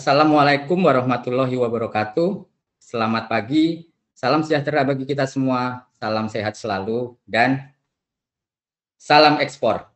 Assalamualaikum warahmatullahi wabarakatuh. Selamat pagi, salam sejahtera bagi kita semua, salam sehat selalu, dan salam ekspor.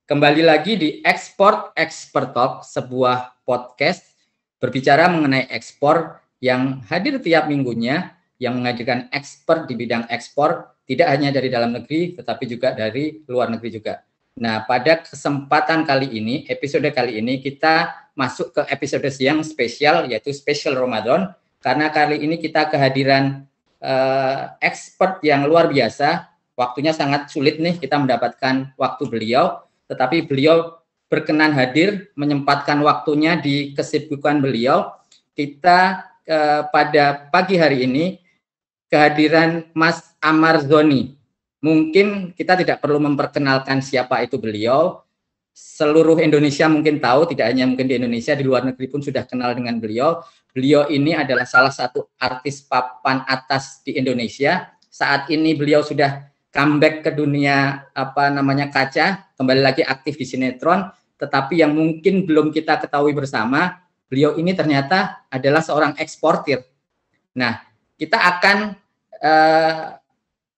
Kembali lagi di Export Expert Talk, sebuah podcast berbicara mengenai ekspor yang hadir tiap minggunya, yang menghadirkan expert di bidang ekspor, tidak hanya dari dalam negeri, tetapi juga dari luar negeri juga. Nah, pada kesempatan kali ini, episode kali ini, kita masuk ke episode yang spesial, yaitu spesial Ramadan, karena kali ini kita kehadiran expert yang luar biasa. Waktunya sangat sulit nih kita mendapatkan waktu beliau, tetapi beliau berkenan hadir, menyempatkan waktunya di kesibukan beliau. Kita pada pagi hari ini kehadiran Mas Amar Zoni. Mungkin kita tidak perlu memperkenalkan siapa itu beliau. Seluruh Indonesia mungkin tahu, tidak hanya mungkin di Indonesia, di luar negeri pun sudah kenal dengan beliau. Beliau ini adalah salah satu artis papan atas di Indonesia. Saat ini beliau sudah comeback ke dunia kaca, kembali lagi aktif di sinetron, tetapi yang mungkin belum kita ketahui bersama, beliau ini ternyata adalah seorang eksportir. Nah, kita akan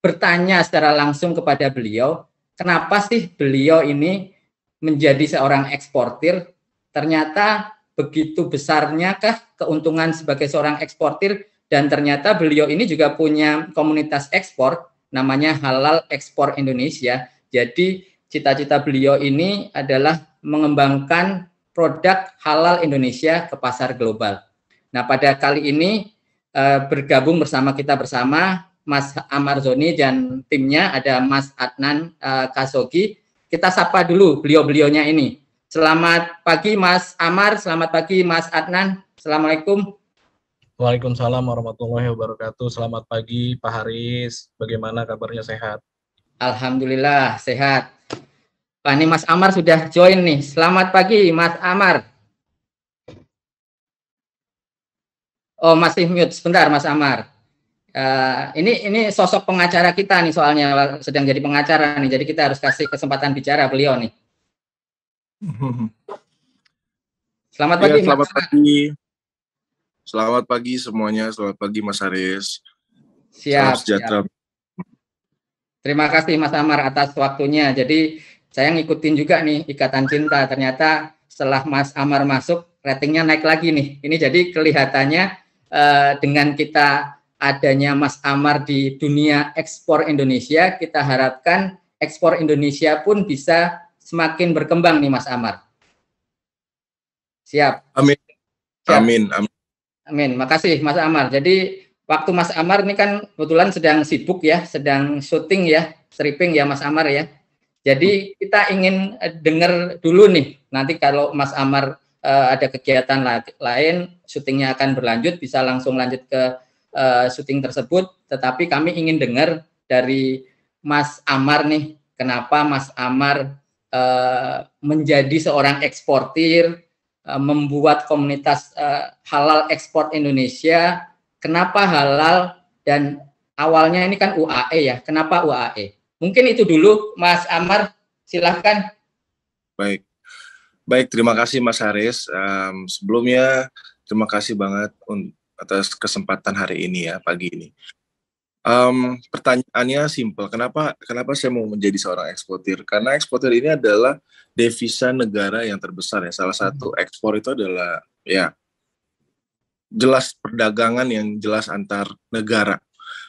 bertanya secara langsung kepada beliau, kenapa sih beliau ini menjadi seorang eksportir? Ternyata begitu besarnya kah keuntungan sebagai seorang eksportir, dan ternyata beliau ini juga punya komunitas ekspor, namanya Halal Ekspor Indonesia. Jadi cita-cita beliau ini adalah mengembangkan produk halal Indonesia ke pasar global. Nah, pada kali ini bergabung bersama kita bersama Mas Amar Zoni dan timnya, ada Mas Adnan Kasogi. Kita sapa dulu beliau-beliaunya ini. Selamat pagi Mas Amar, selamat pagi Mas Adnan. Assalamualaikum. Waalaikumsalam warahmatullahi wabarakatuh. Selamat pagi Pak Haris. Bagaimana kabarnya, sehat? Alhamdulillah sehat. Pak, ini Mas Amar sudah join nih. Selamat pagi Mas Amar. Oh, masih mute. Sebentar Mas Amar. Ini sosok pengacara kita nih, soalnya sedang jadi pengacara nih. Jadi kita harus kasih kesempatan bicara beliau nih. Selamat pagi. Selamat pagi. Selamat pagi semuanya. Selamat pagi Mas Haris. Siap. Salam sejahtera. Siap. Terima kasih Mas Amar atas waktunya. Jadi saya ngikutin juga nih Ikatan Cinta. Ternyata setelah Mas Amar masuk, ratingnya naik lagi nih. Ini jadi kelihatannya dengan kita adanya Mas Amar di dunia ekspor Indonesia, kita harapkan ekspor Indonesia pun bisa semakin berkembang nih Mas Amar. Siap. Amin. Siap. Amin. Amin. Makasih Mas Amar. Jadi waktu Mas Amar ini kan kebetulan sedang sibuk ya, sedang syuting ya, stripping ya Mas Amar ya. Jadi kita ingin dengar dulu nih, nanti kalau Mas Amar ada kegiatan lain, syutingnya akan berlanjut, bisa langsung lanjut ke syuting tersebut. Tetapi kami ingin dengar dari Mas Amar nih, kenapa Mas Amar menjadi seorang eksportir, membuat komunitas halal ekspor Indonesia. Kenapa halal, dan awalnya ini kan UAE ya, kenapa UAE? Mungkin itu dulu Mas Amar, silahkan. Baik, terima kasih Mas Haris. Sebelumnya terima kasih banget atas kesempatan hari ini ya, pagi ini. Pertanyaannya simpel, kenapa saya mau menjadi seorang eksportir? Karena eksportir ini adalah devisa negara yang terbesar ya. Salah satu ekspor itu adalah ya jelas perdagangan yang jelas antar negara.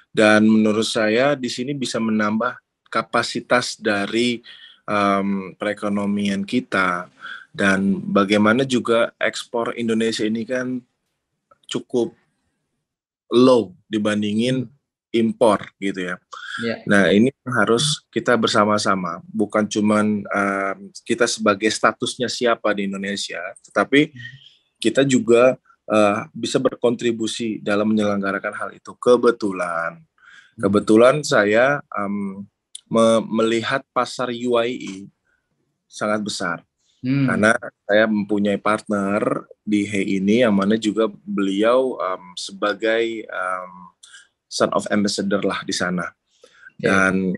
Dan menurut saya di sini bisa menambah kapasitas dari perekonomian kita, dan bagaimana juga ekspor Indonesia ini kan cukup low dibandingin impor gitu ya. Nah, ini harus kita bersama-sama, bukan cuman kita sebagai statusnya siapa di Indonesia, tetapi kita juga bisa berkontribusi dalam menyelenggarakan hal itu. Kebetulan saya melihat pasar UAE sangat besar. Karena saya mempunyai partner di HEI ini, yang mana juga beliau sebagai son of ambassador lah di sana. Dan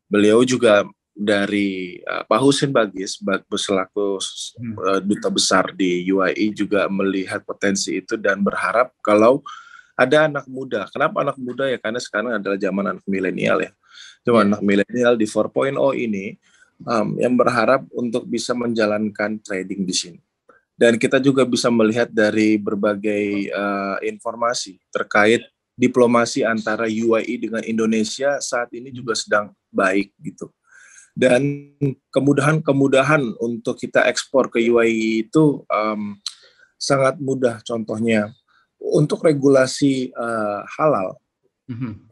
beliau juga dari Pak Husin Bagis selaku duta besar di UAE juga melihat potensi itu dan berharap kalau ada anak muda. Kenapa anak muda ya? Karena sekarang adalah zaman anak milenial ya. Zaman anak milenial di 4.0 ini yang berharap untuk bisa menjalankan trading di sini. Dan kita juga bisa melihat dari berbagai informasi terkait diplomasi antara UAE dengan Indonesia saat ini juga sedang baik gitu. Dan kemudahan untuk kita ekspor ke UAE itu sangat mudah. Contohnya untuk regulasi halal,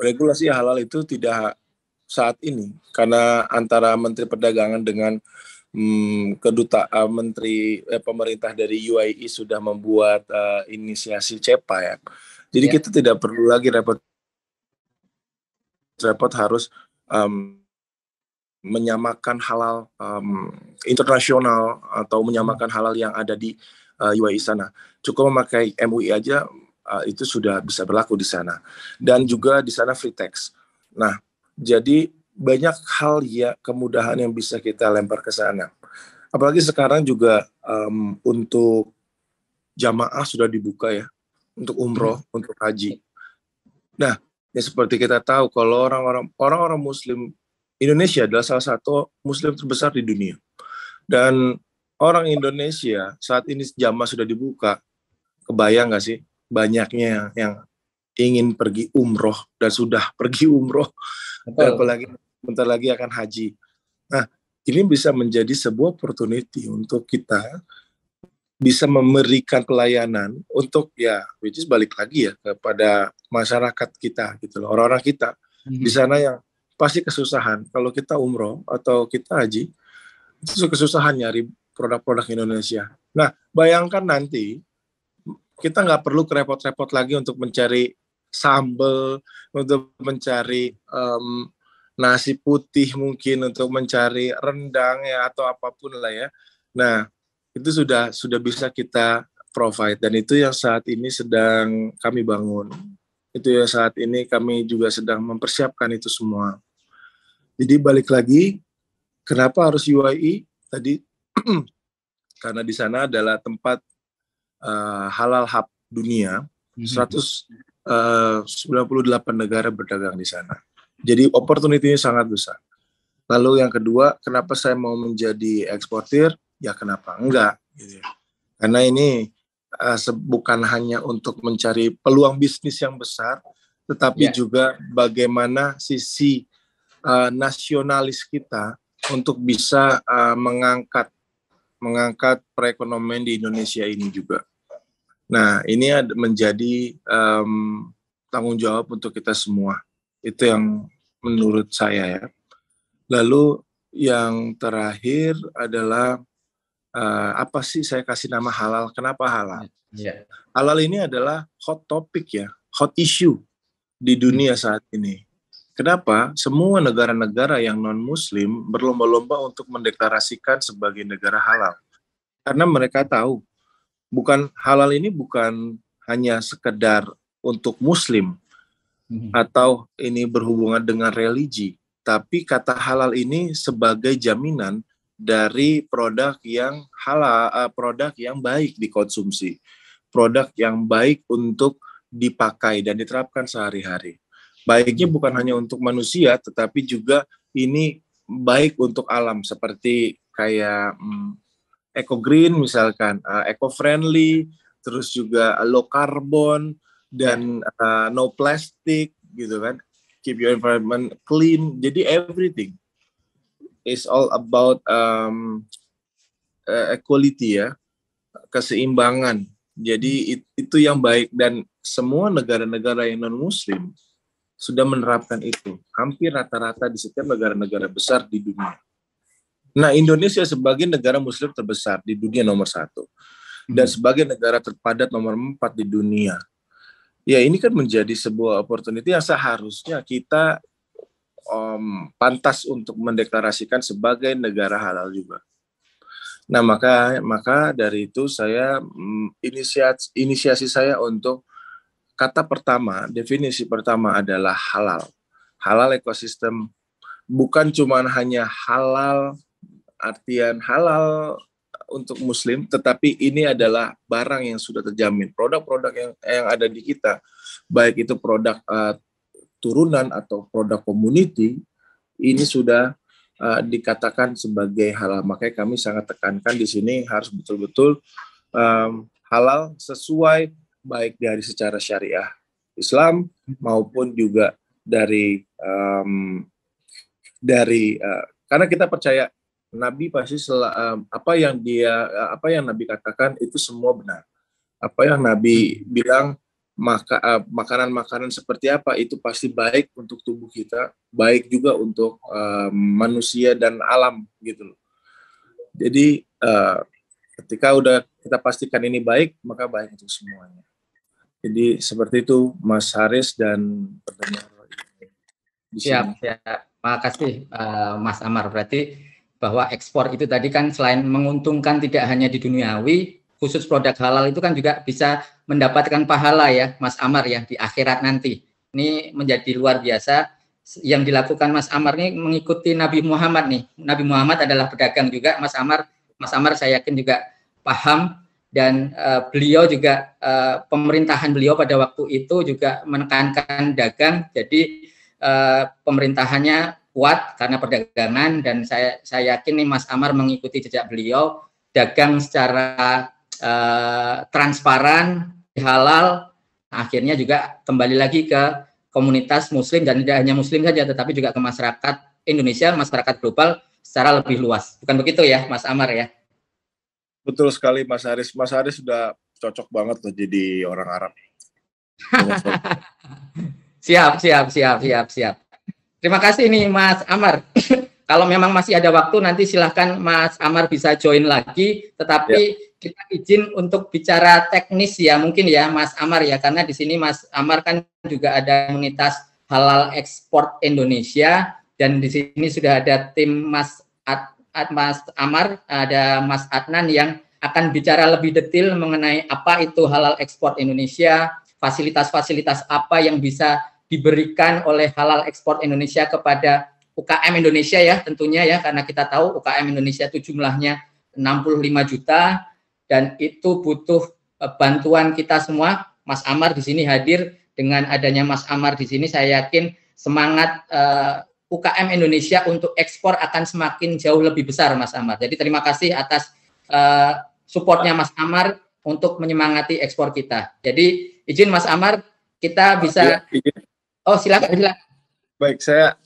regulasi halal itu tidak saat ini karena antara Menteri Perdagangan dengan pemerintah dari UAE sudah membuat inisiasi CEPA ya. Jadi kita tidak perlu lagi repot harus menyamakan halal internasional atau menyamakan halal yang ada di UAE sana. Cukup memakai MUI aja itu sudah bisa berlaku di sana. Dan juga di sana free tax. Nah, jadi banyak hal ya kemudahan yang bisa kita lempar ke sana. Apalagi sekarang juga untuk jamaah sudah dibuka ya, untuk umroh, untuk haji. Nah, ya seperti kita tahu kalau orang-orang Muslim Indonesia adalah salah satu Muslim terbesar di dunia. Dan orang Indonesia saat ini jamaah sudah dibuka, kebayang nggak sih banyaknya yang ingin pergi umroh dan sudah pergi umroh, dan apalagi bentar lagi akan haji. Nah, ini bisa menjadi sebuah opportunity untuk kita bisa memberikan pelayanan untuk which is balik lagi ya kepada masyarakat kita gitu loh, orang-orang kita di sana yang pasti kesusahan. Kalau kita umroh atau kita haji, itu kesusahan nyari produk-produk Indonesia. Nah, bayangkan nanti kita nggak perlu repot-repot lagi untuk mencari sambal, untuk mencari nasi putih mungkin, untuk mencari rendang ya atau apapun lah ya. Nah, itu sudah bisa kita provide dan itu yang saat ini sedang kami bangun. Itu yang saat ini kami juga sedang mempersiapkan itu semua. Jadi balik lagi, kenapa harus UAE tadi? Karena di sana adalah tempat halal hub dunia, 198 negara berdagang di sana. Jadi opportunity-nya sangat besar. Lalu yang kedua, kenapa saya mau menjadi eksportir? Ya kenapa enggak? Gitu. Karena ini bukan hanya untuk mencari peluang bisnis yang besar, tetapi juga bagaimana sisi nasionalis kita untuk bisa mengangkat perekonomian di Indonesia ini juga. Nah, ini menjadi tanggung jawab untuk kita semua. Itu yang menurut saya ya. Lalu yang terakhir adalah apa sih saya kasih nama halal? Kenapa halal? Halal ini adalah hot topic ya, hot issue di dunia saat ini. Kenapa? Semua negara-negara yang non-Muslim berlomba-lomba untuk mendeklarasikan sebagai negara halal. Karena mereka tahu, halal ini bukan hanya sekedar untuk Muslim, atau ini berhubungan dengan religi, tapi kata halal ini sebagai jaminan dari produk yang halal, produk yang baik dikonsumsi, produk yang baik untuk dipakai dan diterapkan sehari-hari. Baiknya bukan hanya untuk manusia, tetapi juga ini baik untuk alam, seperti kayak eco-green misalkan, eco-friendly, terus juga low carbon, dan no plastic gitu kan, keep your environment clean. Jadi everything is all about equality ya, keseimbangan. Jadi itu yang baik, dan semua negara-negara yang non-Muslim sudah menerapkan itu. Hampir rata-rata di setiap negara-negara besar di dunia. Nah, Indonesia sebagai negara Muslim terbesar di dunia nomor 1 dan sebagai negara terpadat nomor 4 di dunia. Ya, ini kan menjadi sebuah opportunity yang seharusnya kita pantas untuk mendeklarasikan sebagai negara halal juga. Nah, maka dari itu saya inisiasi saya untuk kata pertama, definisi pertama adalah halal. Halal ekosistem bukan cuma hanya halal, artian halal untuk muslim, tetapi ini adalah barang yang sudah terjamin. Produk-produk yang ada di kita, baik itu produk turunan atau produk community, ini sudah dikatakan sebagai halal. Makanya kami sangat tekankan di sini harus betul-betul halal sesuai baik dari secara syariah Islam maupun juga dari karena kita percaya Nabi pasti apa yang Nabi katakan itu semua benar. Apa yang Nabi bilang makanan-makanan seperti apa itu pasti baik untuk tubuh kita, baik juga untuk manusia dan alam gitu loh. Jadi ketika udah kita pastikan ini baik, maka baik untuk semuanya. Jadi seperti itu Mas Haris dan pendengar di sini. Siap. Makasih Mas Amar. Berarti bahwa ekspor itu tadi kan selain menguntungkan tidak hanya di duniawi, khusus produk halal itu kan juga bisa mendapatkan pahala ya Mas Amar ya di akhirat nanti. Ini menjadi luar biasa yang dilakukan Mas Amar ini mengikuti Nabi Muhammad nih. Nabi Muhammad adalah pedagang juga Mas Amar. Mas Amar saya yakin juga paham dan beliau juga pemerintahan beliau pada waktu itu juga menekankan dagang. Jadi pemerintahannya kuat karena perdagangan dan saya yakin nih Mas Amar mengikuti jejak beliau, dagang secara transparan, halal, akhirnya juga kembali lagi ke komunitas muslim dan tidak hanya muslim saja tetapi juga ke masyarakat Indonesia, masyarakat global secara lebih luas. Bukan begitu ya Mas Amar ya? Betul sekali Mas Haris. Mas Haris sudah cocok banget loh jadi orang Arab. Siap. Terima kasih nih Mas Amar. Kalau memang masih ada waktu nanti silahkan Mas Amar bisa join lagi. Tetapi kita izin untuk bicara teknis ya mungkin ya Mas Amar ya, karena di sini Mas Amar kan juga ada komunitas halal ekspor Indonesia dan di sini sudah ada tim Mas Amar, ada Mas Adnan yang akan bicara lebih detail mengenai apa itu halal ekspor Indonesia, fasilitas-fasilitas apa yang bisa diberikan oleh halal ekspor Indonesia kepada UKM Indonesia ya tentunya ya, karena kita tahu UKM Indonesia itu jumlahnya 65 juta dan itu butuh bantuan kita semua. Mas Amar di sini hadir, dengan adanya Mas Amar di sini saya yakin semangat UKM Indonesia untuk ekspor akan semakin jauh lebih besar Mas Amar. Jadi terima kasih atas supportnya Mas Amar untuk menyemangati ekspor kita. Jadi izin Mas Amar kita bisa Oh silakan. Baik, saya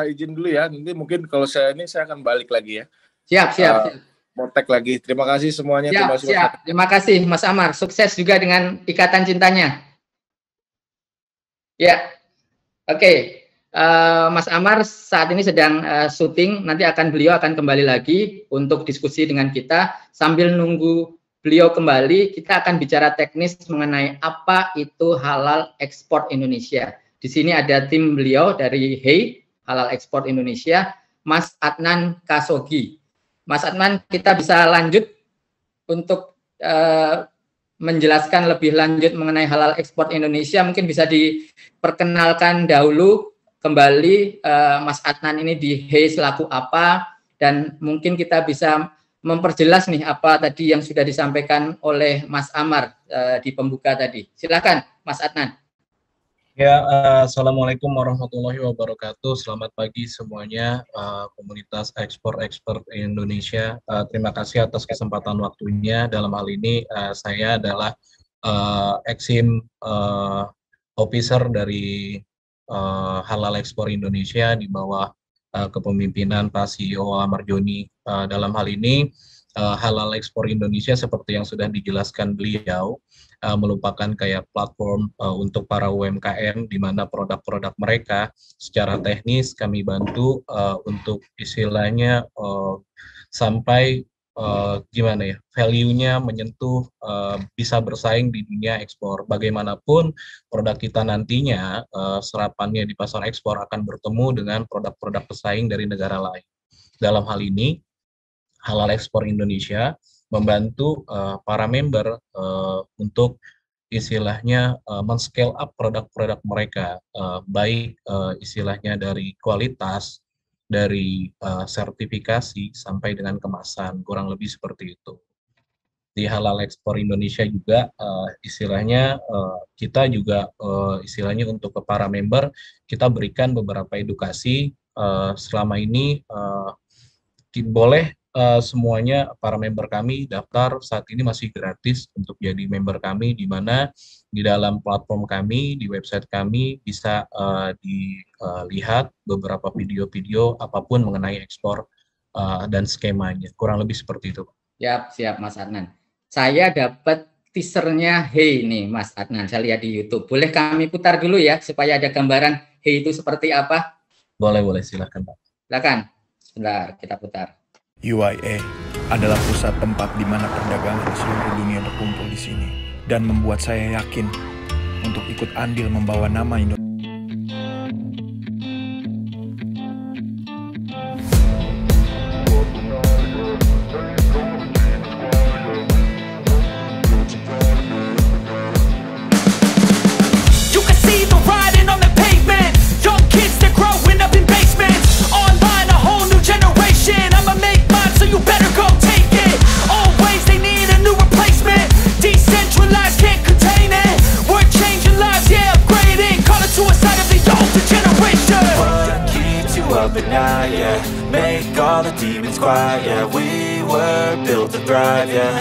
izin dulu ya. Nanti mungkin kalau saya akan balik lagi ya. Siap. Mau tag lagi. Terima kasih semuanya. Siap. Terima kasih Mas Amar. Sukses juga dengan ikatan cintanya. Ya, oke. Mas Amar saat ini sedang syuting. Nanti beliau akan kembali lagi untuk diskusi dengan kita. Sambil nunggu beliau kembali, kita akan bicara teknis mengenai apa itu halal ekspor Indonesia. Di sini ada tim beliau dari HEI, Halal Ekspor Indonesia, Mas Adnan Kasogi. Mas Adnan, kita bisa lanjut untuk menjelaskan lebih lanjut mengenai halal ekspor Indonesia. Mungkin bisa diperkenalkan dahulu kembali Mas Adnan ini di HEI selaku apa, dan mungkin kita bisa memperjelas nih apa tadi yang sudah disampaikan oleh Mas Amar di pembuka tadi. Silakan Mas Adnan. Ya, Assalamualaikum warahmatullahi wabarakatuh. Selamat pagi semuanya, komunitas ekspor Indonesia. Terima kasih atas kesempatan waktunya. Dalam hal ini saya adalah Exim Officer dari Halal Ekspor Indonesia di bawah kepemimpinan Pak CEO Amar Joni. Dalam hal ini Halal Ekspor Indonesia seperti yang sudah dijelaskan beliau merupakan kayak platform untuk para UMKM di mana produk-produk mereka secara teknis kami bantu untuk istilahnya sampai gimana ya, value-nya menyentuh bisa bersaing di dunia ekspor. Bagaimanapun produk kita nantinya serapannya di pasar ekspor akan bertemu dengan produk-produk pesaing dari negara lain. Dalam hal ini Halal Ekspor Indonesia membantu para member untuk istilahnya men-scale up produk-produk mereka, baik istilahnya dari kualitas, dari sertifikasi sampai dengan kemasan, kurang lebih seperti itu. Di Halal Ekspor Indonesia juga istilahnya kita juga istilahnya untuk ke para member kita berikan beberapa edukasi selama ini boleh semuanya para member kami daftar saat ini masih gratis untuk jadi member kami, di mana di dalam platform kami di website kami bisa dilihat beberapa video-video apapun mengenai ekspor dan skemanya, kurang lebih seperti itu. Siap Mas Adnan. Saya dapat teasernya Hey nih Mas Adnan, saya lihat di YouTube. Boleh kami putar dulu ya supaya ada gambaran Hey itu seperti apa? Boleh, silahkan Pak. Silakan. Sebentar, kita putar. UIA adalah pusat tempat di mana perdagangan seluruh dunia berkumpul di sini dan membuat saya yakin untuk ikut andil membawa nama Indonesia. Make all the demons quiet, yeah. We were built to thrive, yeah.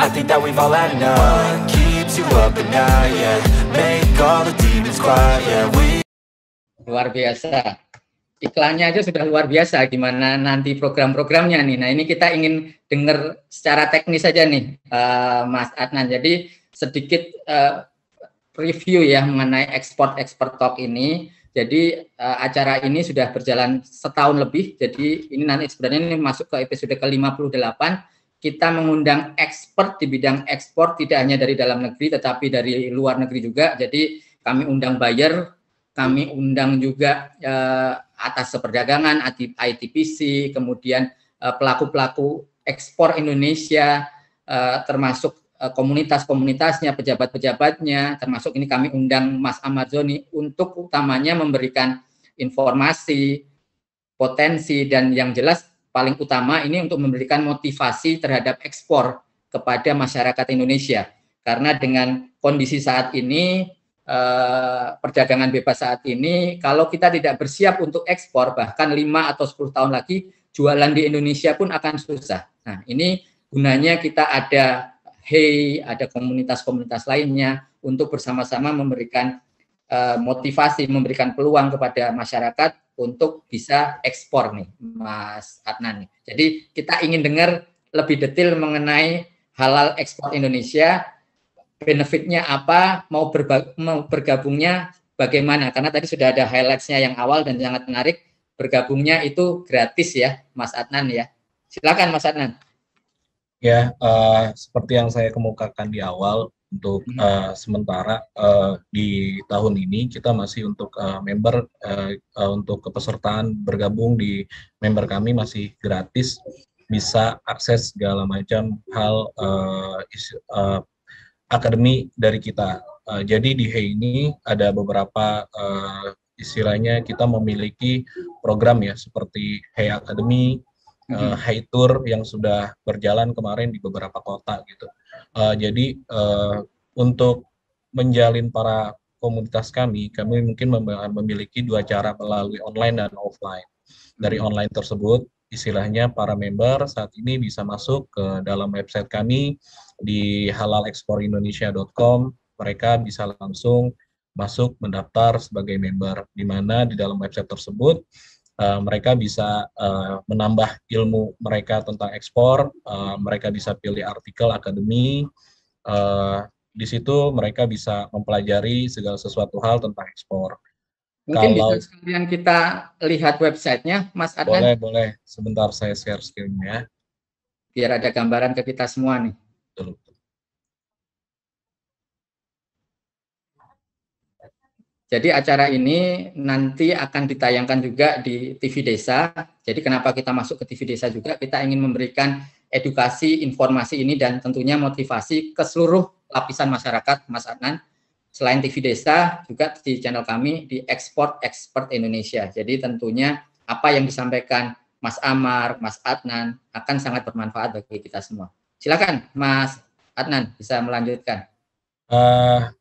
I think that we've all had enough. What keeps you up at night, yeah. Make all the demons quiet, yeah. We... Luar biasa. Iklannya aja sudah luar biasa. Gimana nanti program-programnya nih. Nah ini kita ingin dengar secara teknis saja nih, Mas Adnan. Jadi sedikit review ya mengenai Export Talk ini. Jadi acara ini sudah berjalan setahun lebih, jadi ini nanti sebenarnya ini masuk ke episode ke-58. Kita mengundang expert di bidang ekspor, tidak hanya dari dalam negeri, tetapi dari luar negeri juga. Jadi kami undang buyer, kami undang juga atas perdagangan, ITPC, kemudian pelaku-pelaku ekspor Indonesia, termasuk komunitas-komunitasnya, pejabat-pejabatnya, termasuk ini kami undang Mas Ahmad Zoni untuk utamanya memberikan informasi, potensi, dan yang jelas paling utama ini untuk memberikan motivasi terhadap ekspor kepada masyarakat Indonesia. Karena dengan kondisi saat ini, perdagangan bebas saat ini, kalau kita tidak bersiap untuk ekspor, bahkan 5 atau 10 tahun lagi, jualan di Indonesia pun akan susah. Nah, ini gunanya kita ada ada komunitas-komunitas lainnya untuk bersama-sama memberikan motivasi, memberikan peluang kepada masyarakat untuk bisa ekspor nih, Mas Adnan. Jadi kita ingin dengar lebih detail mengenai halal ekspor Indonesia, benefitnya apa, mau bergabungnya bagaimana? Karena tadi sudah ada highlights-nya yang awal dan sangat menarik. Bergabungnya itu gratis ya, Mas Adnan ya. Silakan Mas Adnan. Ya, seperti yang saya kemukakan di awal, untuk sementara di tahun ini kita masih untuk member untuk kepesertaan bergabung di member kami masih gratis, bisa akses segala macam hal akademi dari kita. Jadi di Hey ini ada beberapa istilahnya kita memiliki program ya seperti Hey Academy, Hey Tour yang sudah berjalan kemarin di beberapa kota gitu. Jadi untuk menjalin para komunitas kami mungkin memiliki dua cara melalui online dan offline. Dari online tersebut, istilahnya para member saat ini bisa masuk ke dalam website kami di halaleksporindonesia.com. Mereka bisa langsung masuk mendaftar sebagai member, di mana di dalam website tersebut mereka bisa menambah ilmu mereka tentang ekspor, mereka bisa pilih artikel akademi, di situ mereka bisa mempelajari segala sesuatu hal tentang ekspor. Mungkin bisa sekalian kita lihat websitenya, Mas Adnan? Boleh. Sebentar saya share screen-nya. Biar ada gambaran ke kita semua nih. Betul. Jadi acara ini nanti akan ditayangkan juga di TV Desa. Jadi kenapa kita masuk ke TV Desa juga, kita ingin memberikan edukasi, informasi ini dan tentunya motivasi ke seluruh lapisan masyarakat, Mas Adnan. Selain TV Desa, juga di channel kami di Export Indonesia. Jadi tentunya apa yang disampaikan Mas Amar, Mas Adnan akan sangat bermanfaat bagi kita semua. Silakan Mas Adnan bisa melanjutkan.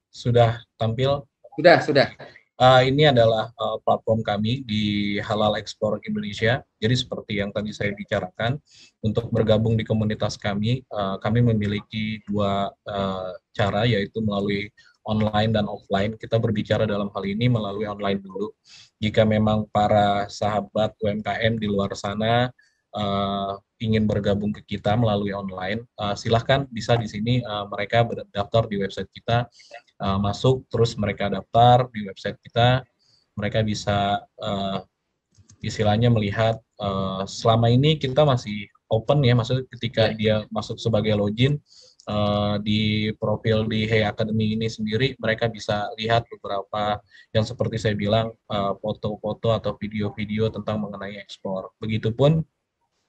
Sudah tampil? Sudah. Ini adalah platform kami di Halal Ekspor Indonesia. Jadi seperti yang tadi saya bicarakan, untuk bergabung di komunitas kami memiliki dua cara, yaitu melalui online dan offline. Kita berbicara dalam hal ini melalui online dulu. Jika memang para sahabat UMKM di luar sana ingin bergabung ke kita melalui online, silahkan bisa di sini mereka berdaftar di website kita, masuk terus mereka daftar di website kita, mereka bisa istilahnya melihat selama ini kita masih open ya, maksudnya ketika dia masuk sebagai login di profil di Hey Academy ini sendiri, mereka bisa lihat beberapa yang seperti saya bilang, foto-foto atau video-video tentang mengenai ekspor. Begitupun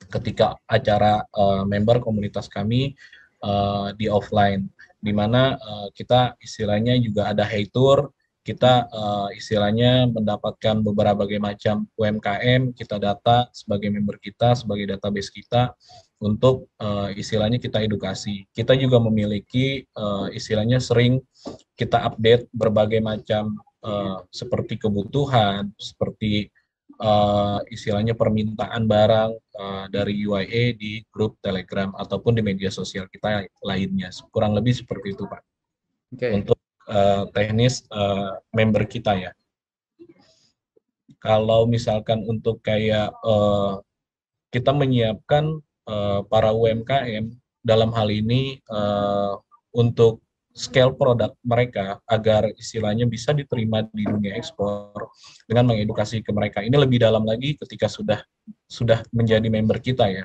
ketika acara member komunitas kami di offline, di mana kita istilahnya juga ada Hey Tour, kita istilahnya mendapatkan berbagai macam UMKM, kita data sebagai member kita, sebagai database kita, untuk istilahnya kita edukasi. Kita juga memiliki istilahnya sering kita update berbagai macam seperti kebutuhan, seperti istilahnya permintaan barang dari UIA di grup Telegram ataupun di media sosial kita lainnya. Kurang lebih seperti itu, Pak. Untuk teknis member kita ya. Kalau misalkan untuk kayak kita menyiapkan para UMKM dalam hal ini untuk scale produk mereka agar istilahnya bisa diterima di dunia ekspor dengan mengedukasi ke mereka. Ini lebih dalam lagi ketika sudah menjadi member kita ya.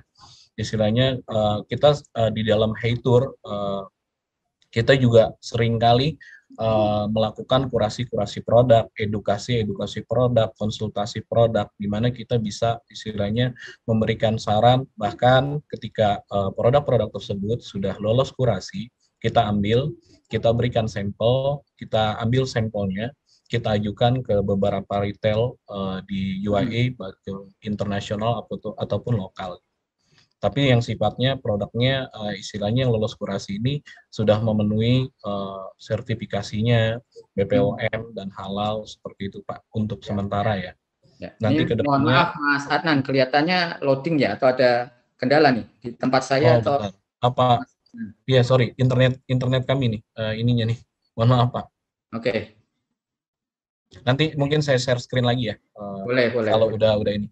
Istilahnya kita di dalam Hey Tour kita juga seringkali melakukan kurasi produk, edukasi produk, konsultasi produk, di mana kita bisa istilahnya memberikan saran, bahkan ketika produk-produk tersebut sudah lolos kurasi, kita ambil, kita berikan sampel, kita ambil sampelnya, kita ajukan ke beberapa retail di UIA, baik internasional ataupun lokal. Tapi yang sifatnya produknya istilahnya yang lolos kurasi ini sudah memenuhi sertifikasinya BPOM dan halal seperti itu, Pak, untuk sementara ya. Nanti ke depannya. Mohon maaf Mas Adnan, kelihatannya loading ya atau ada kendala nih di tempat saya atau bentar. Apa? Iya, sorry, internet kami nih ininya nih. Mohon maaf, Pak. Oke. Nanti mungkin saya share screen lagi ya. Boleh. Kalau udah ini.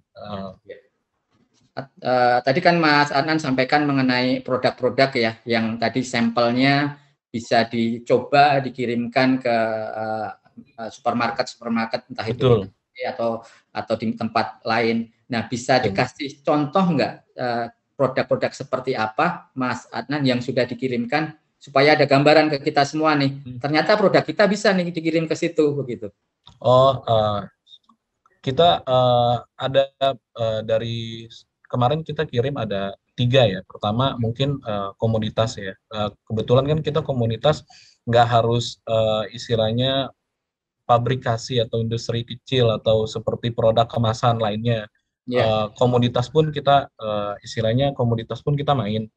Tadi kan Mas Adnan sampaikan mengenai produk-produk ya, yang tadi sampelnya bisa dicoba dikirimkan ke supermarket entah Betul. itu atau di tempat lain. Nah, bisa dikasih contoh nggak produk-produk seperti apa Mas Adnan yang sudah dikirimkan supaya ada gambaran ke kita semua nih. Ternyata produk kita bisa nih dikirim ke situ begitu. Kita ada dari kemarin kita kirim ada 3 ya. Pertama mungkin komoditas ya. Kebetulan kan kita komunitas nggak harus istilahnya pabrikasi atau industri kecil atau seperti produk kemasan lainnya. Komoditas pun kita istilahnya komoditas pun kita main.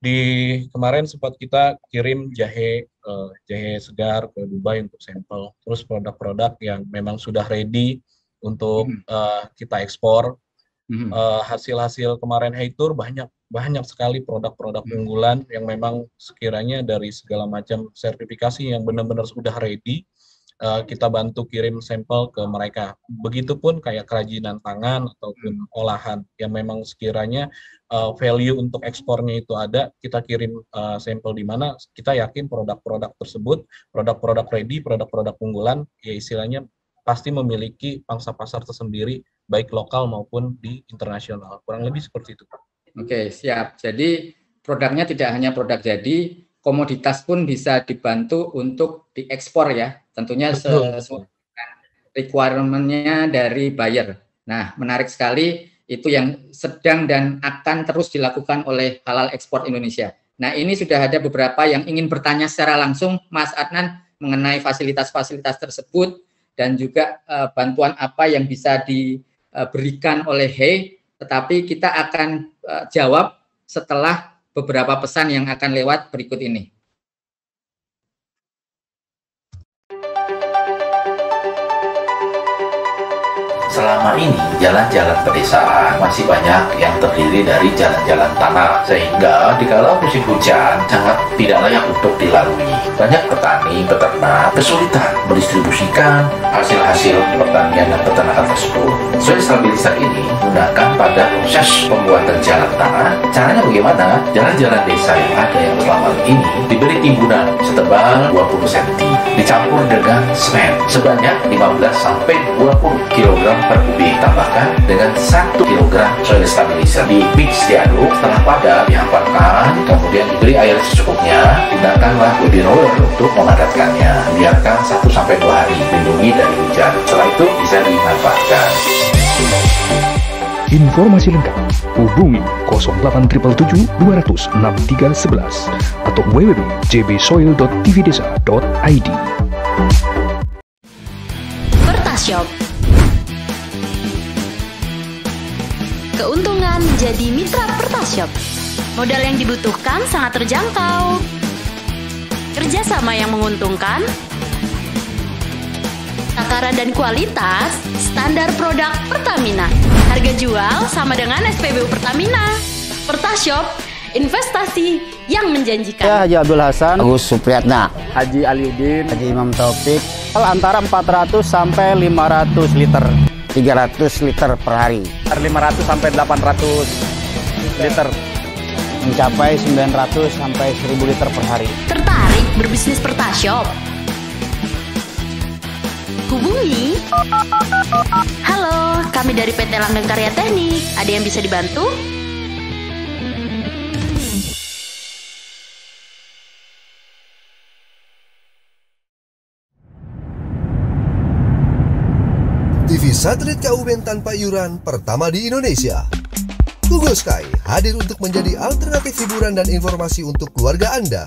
Di kemarin sempat kita kirim jahe segar ke Dubai untuk sampel, terus produk-produk yang memang sudah ready untuk kita ekspor. Hasil-hasil kemarin Hey Tour banyak sekali produk-produk unggulan yang memang sekiranya dari segala macam sertifikasi yang benar-benar sudah ready, kita bantu kirim sampel ke mereka. Begitupun kayak kerajinan tangan ataupun olahan yang memang sekiranya value untuk ekspornya itu ada, kita kirim sampel di mana kita yakin produk-produk tersebut, produk-produk ready, produk-produk unggulan, ya istilahnya pasti memiliki pangsa pasar tersendiri, baik lokal maupun di internasional. Kurang lebih seperti itu, Pak. Oke, siap. Jadi produknya tidak hanya produk jadi, komoditas pun bisa dibantu untuk diekspor ya, tentunya sesuai dengan requirement-nya dari buyer. Nah, menarik sekali, itu yang sedang dan akan terus dilakukan oleh Halal Ekspor Indonesia. Nah, ini sudah ada beberapa yang ingin bertanya secara langsung, Mas Adnan, mengenai fasilitas-fasilitas tersebut dan juga bantuan apa yang bisa diberikan oleh HEI, tetapi kita akan jawab setelah beberapa pesan yang akan lewat berikut ini. Selama ini jalan-jalan pedesaan masih banyak yang terdiri dari jalan-jalan tanah, sehingga dikala musim hujan sangat tidak layak untuk dilalui. Banyak petani, peternak kesulitan mendistribusikan hasil-hasil pertanian dan peternakan tersebut. Soil stabilizer ini gunakan pada proses pembuatan jalan tanah. Caranya bagaimana? Jalan-jalan desa yang ada yang selama ini diberi timbunan setebal 20 cm, dicampur dengan semen sebanyak 15-20 kg per kubik, tambahkan dengan 1 kg soil stabilizer, di-mix, diaduk, setelah padat dihamparkan, kemudian diberi air secukupnya. Gunakanlah body roller untuk memadatkannya, biarkan 1-2 hari, lindungi dari hujan, setelah itu bisa dimanfaatkan. Informasi lengkap hubungi 0877 200 6311 atau www.jbsoil.tvdesa.id. Pertashop. Keuntungan menjadi mitra Pertashop. Modal yang dibutuhkan sangat terjangkau. Kerjasama yang menguntungkan. Takaran dan kualitas standar produk Pertamina. Harga jual sama dengan SPBU Pertamina. Pertashop, investasi yang menjanjikan. Ya, Haji Abdul Hasan, Agus Supriyatna, Haji Aliuddin, Haji Imam Taufik, antara 400 sampai 500 liter. 300 liter per hari. 500 sampai 800 liter. Mencapai 900 sampai 1000 liter per hari. Tertarik berbisnis Pertashop? Hubungi. Halo, kami dari PT Langgeng Karya Teknik. Ada yang bisa dibantu? TV satelit KUBN tanpa iuran pertama di Indonesia. Google Sky hadir untuk menjadi alternatif hiburan dan informasi untuk keluarga Anda.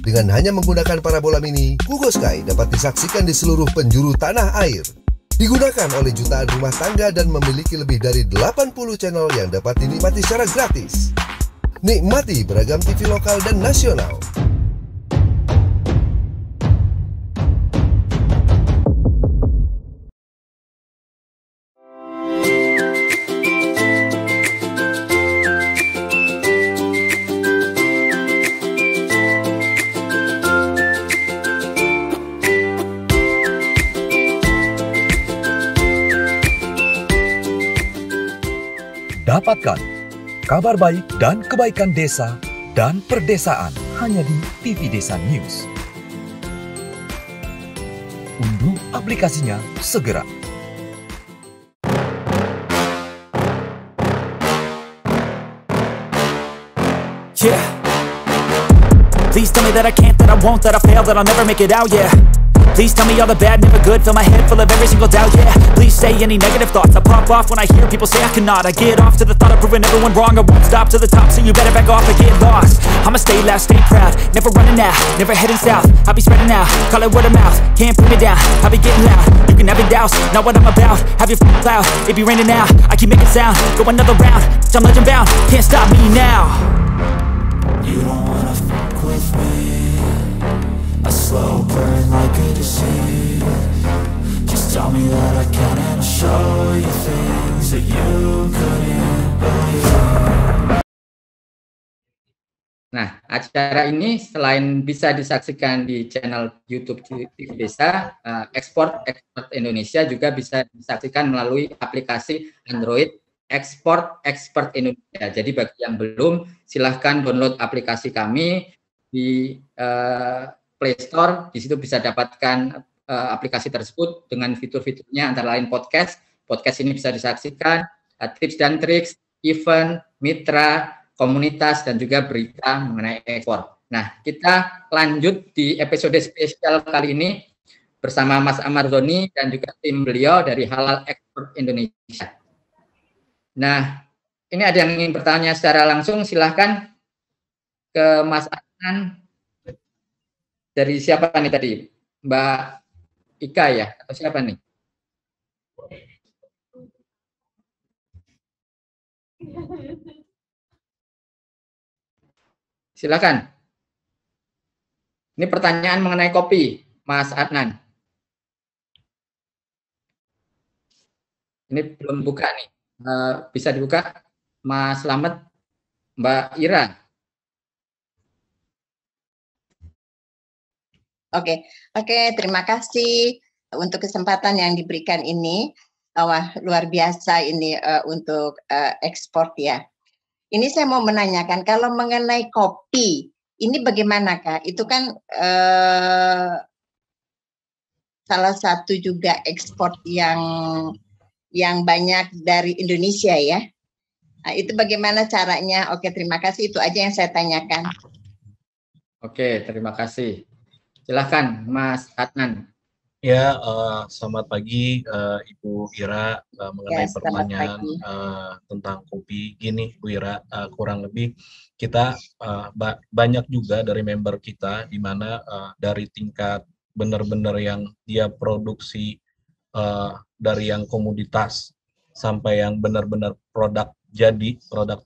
Dengan hanya menggunakan parabola mini, Google Sky dapat disaksikan di seluruh penjuru tanah air. Digunakan oleh jutaan rumah tangga dan memiliki lebih dari 80 channel yang dapat dinikmati secara gratis. Nikmati beragam TV lokal dan nasional. Dapatkan kabar baik dan kebaikan desa dan perdesaan hanya di TV Desa News. Unduh aplikasinya segera. Yeah. Please tell me that I can't, that I won't, that I fail, that I'll never make it out, yeah. Please tell me all the bad, never good, fill my head full of every single doubt, yeah. Please say any negative thoughts, I pop off when I hear people say I cannot. I get off to the thought of proving everyone wrong, I won't stop to the top, so you better back off or get lost. I'ma stay loud, stay proud, never running out, never heading south. I'll be spreading out, call it word of mouth, can't put me down, I'll be getting loud. You can have it douse, not what I'm about, have your cloud, it be raining now. I keep making sound, go another round, I'm legend bound, can't stop me now. You don't wanna fuck with me, a slow burn like a disease. Just tell me that I can and I'll show you things that you couldn't believe. Nah, acara ini selain bisa disaksikan di channel YouTube TV Desa, Ekspor Indonesia juga bisa disaksikan melalui aplikasi Android Ekspor Indonesia. Jadi bagi yang belum, silahkan download aplikasi kami di Play Store. Di situ bisa dapatkan aplikasi tersebut dengan fitur-fiturnya antara lain podcast. Podcast ini bisa disaksikan, tips dan triks, event, mitra, komunitas, dan juga berita mengenai ekspor. Nah, kita lanjut di episode spesial kali ini bersama Mas Amar Zoni dan juga tim beliau dari Halal Ekspor Indonesia. Nah, ini ada yang ingin bertanya secara langsung, silahkan ke Mas Adnan dari siapa nih tadi? Mbak Ika ya? Atau siapa nih? Silakan. Ini pertanyaan mengenai kopi, Mas Adnan. Ini belum buka nih. Bisa dibuka, Mas Slamet, Mbak Ira. Oke, terima kasih untuk kesempatan yang diberikan ini. Wah, luar biasa ini untuk ekspor ya. Ini saya mau menanyakan, kalau mengenai kopi, ini bagaimana Kak? Itu kan salah satu juga ekspor yang banyak dari Indonesia ya. Nah, itu bagaimana caranya? Oke, terima kasih. Itu aja yang saya tanyakan. Oke, terima kasih. Silahkan, Mas Adnan. Ya, selamat pagi Ibu Ira, mengenai pertanyaan tentang kopi. Gini, Bu Ira, kurang lebih kita banyak juga dari member kita, di mana dari tingkat benar-benar yang dia produksi dari yang komoditas sampai yang benar-benar produk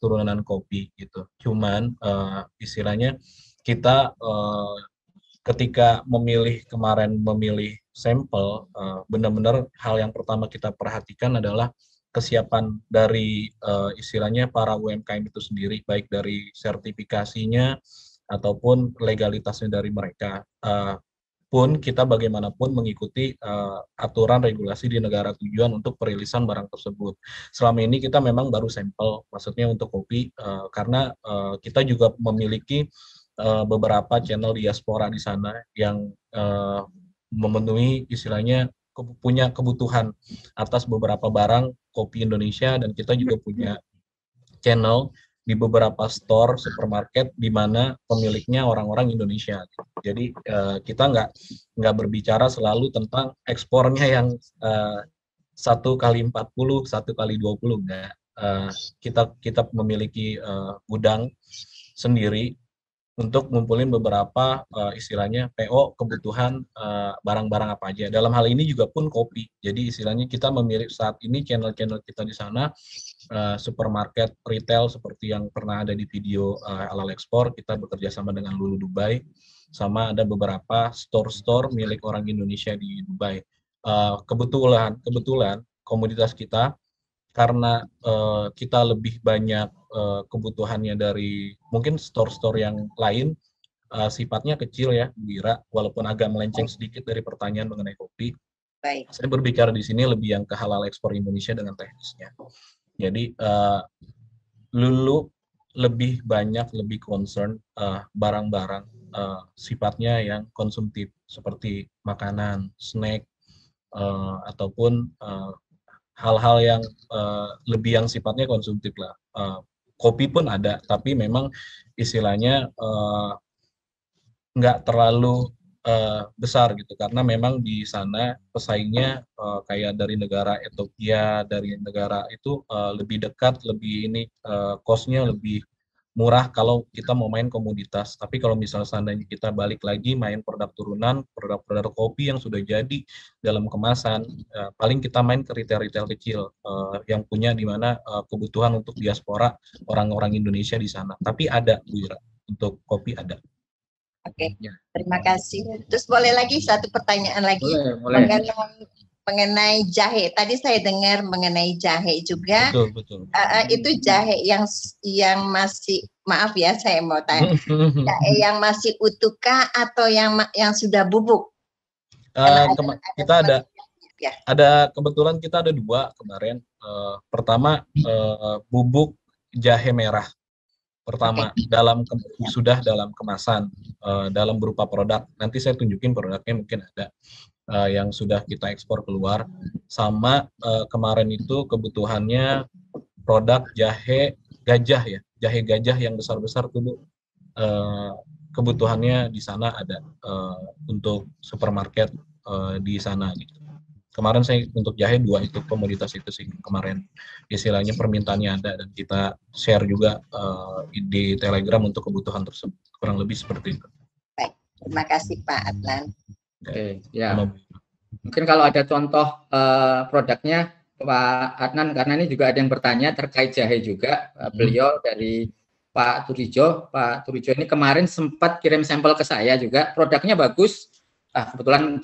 turunan kopi gitu. Cuman istilahnya kita ketika memilih sampel, benar-benar hal yang pertama kita perhatikan adalah kesiapan dari istilahnya para UMKM itu sendiri, baik dari sertifikasinya ataupun legalitasnya dari mereka. Pun kita bagaimanapun mengikuti aturan regulasi di negara tujuan untuk perilisan barang tersebut. Selama ini kita memang baru sampel, maksudnya untuk kopi, karena kita juga memiliki beberapa channel diaspora di sana yang memenuhi istilahnya punya kebutuhan atas beberapa barang kopi Indonesia, dan kita juga punya channel di beberapa store supermarket di mana pemiliknya orang-orang Indonesia. Jadi kita nggak berbicara selalu tentang ekspornya yang 1x40, 1x20, enggak. Kita memiliki gudang sendiri untuk ngumpulin beberapa istilahnya PO kebutuhan barang-barang apa aja. Dalam hal ini juga pun kopi. Jadi istilahnya kita memiliki saat ini channel-channel kita di sana, supermarket, retail seperti yang pernah ada di video Halal Ekspor, kita bekerja sama dengan Lulu Dubai, sama ada beberapa store-store milik orang Indonesia di Dubai. Kebetulan komoditas kita, karena kita lebih banyak kebutuhannya dari mungkin store-store yang lain, sifatnya kecil ya, Bu Ira, walaupun agak melenceng sedikit dari pertanyaan mengenai kopi. Baik. Saya berbicara di sini lebih yang ke halal ekspor Indonesia dengan teknisnya. Jadi Lulu lebih concern barang-barang sifatnya yang konsumtif seperti makanan, snack, ataupun hal-hal yang lebih yang sifatnya konsumtif lah. Kopi pun ada, tapi memang istilahnya nggak terlalu besar gitu, karena memang di sana pesaingnya kayak dari negara Ethiopia, dari negara itu lebih dekat, lebih ini cost-nya lebih murah kalau kita mau main komoditas. Tapi kalau misalnya seandainya kita balik lagi main produk turunan, produk-produk kopi yang sudah jadi dalam kemasan, paling kita main ke retail-retail kecil yang punya di mana kebutuhan untuk diaspora orang-orang Indonesia di sana. Tapi ada, Bu Ira, untuk kopi ada. Oke, terima kasih. Terus boleh lagi satu pertanyaan lagi? Boleh. Mengenai jahe. Tadi saya dengar mengenai jahe juga. Betul. Itu jahe yang masih, maaf ya saya mau tanya, jahe yang masih utuhkah atau yang sudah bubuk? Kita ada kebetulan kita ada dua kemarin. Pertama bubuk jahe merah. Pertama sudah dalam kemasan, dalam berupa produk. Nanti saya tunjukin produknya, mungkin ada yang sudah kita ekspor keluar. Sama kemarin itu kebutuhannya produk jahe gajah ya, jahe gajah yang besar-besar tuh, kebutuhannya di sana ada untuk supermarket di sana gitu. Kemarin saya untuk jahe dua itu komoditas itu sih kemarin, istilahnya permintaannya ada, dan kita share juga di Telegram untuk kebutuhan tersebut, kurang lebih seperti itu. Baik, Terima kasih Pak Adnan. Oke, ya. Mungkin kalau ada contoh produknya Pak Adnan, karena ini juga ada yang bertanya terkait jahe juga. Beliau dari Pak Turijo. Pak Turijo ini kemarin sempat kirim sampel ke saya juga. Produknya bagus. Kebetulan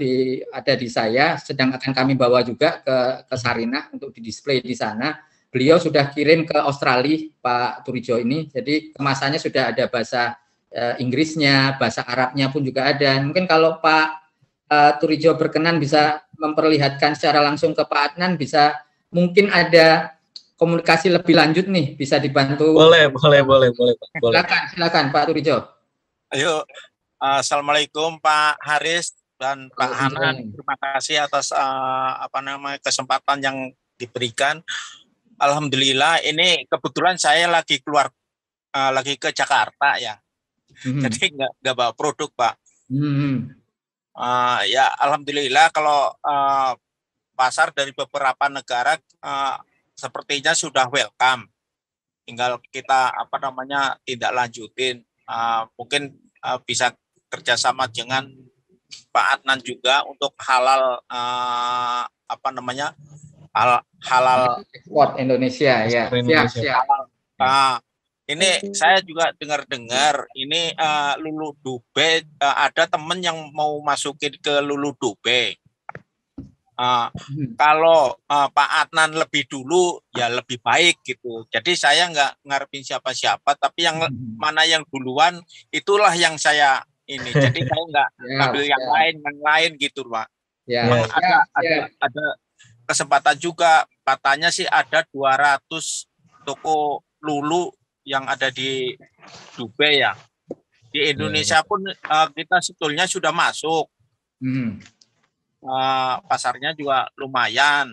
ada di saya, sedang akan kami bawa juga ke Sarinah untuk di-display di sana. Beliau sudah kirim ke Australia, Pak Turijo ini. Jadi kemasannya sudah ada bahasa Inggrisnya, bahasa Arabnya pun juga ada. Mungkin kalau Pak Turijo berkenan bisa memperlihatkan secara langsung ke Pak Adnan, bisa mungkin ada komunikasi lebih lanjut nih, bisa dibantu. Boleh. Silakan Pak Turijo. Ayo, Assalamualaikum Pak Haris dan Pak Hanan. Terima kasih atas kesempatan yang diberikan. Alhamdulillah, ini kebetulan saya lagi keluar, lagi ke Jakarta ya. Jadi nggak bawa produk Pak. Ya Alhamdulillah kalau pasar dari beberapa negara sepertinya sudah welcome. Tinggal kita tindak lanjutin. Mungkin bisa kerjasama dengan Pak Adnan juga untuk halal halal ekspor Indonesia ya. Siap. Ini saya juga dengar ini Lulu Dubai, ada teman yang mau masukin ke Lulu Dubai. Kalau Pak Adnan lebih dulu ya lebih baik gitu. Jadi saya nggak ngarepin siapa-siapa, tapi yang mana yang duluan itulah yang saya ini. Jadi saya nggak ngambil yang lain gitu Pak. Ada kesempatan juga, katanya sih ada 200 toko Lulu yang ada di Dubai ya. Di Indonesia pun kita sebetulnya sudah masuk. Pasarnya juga lumayan.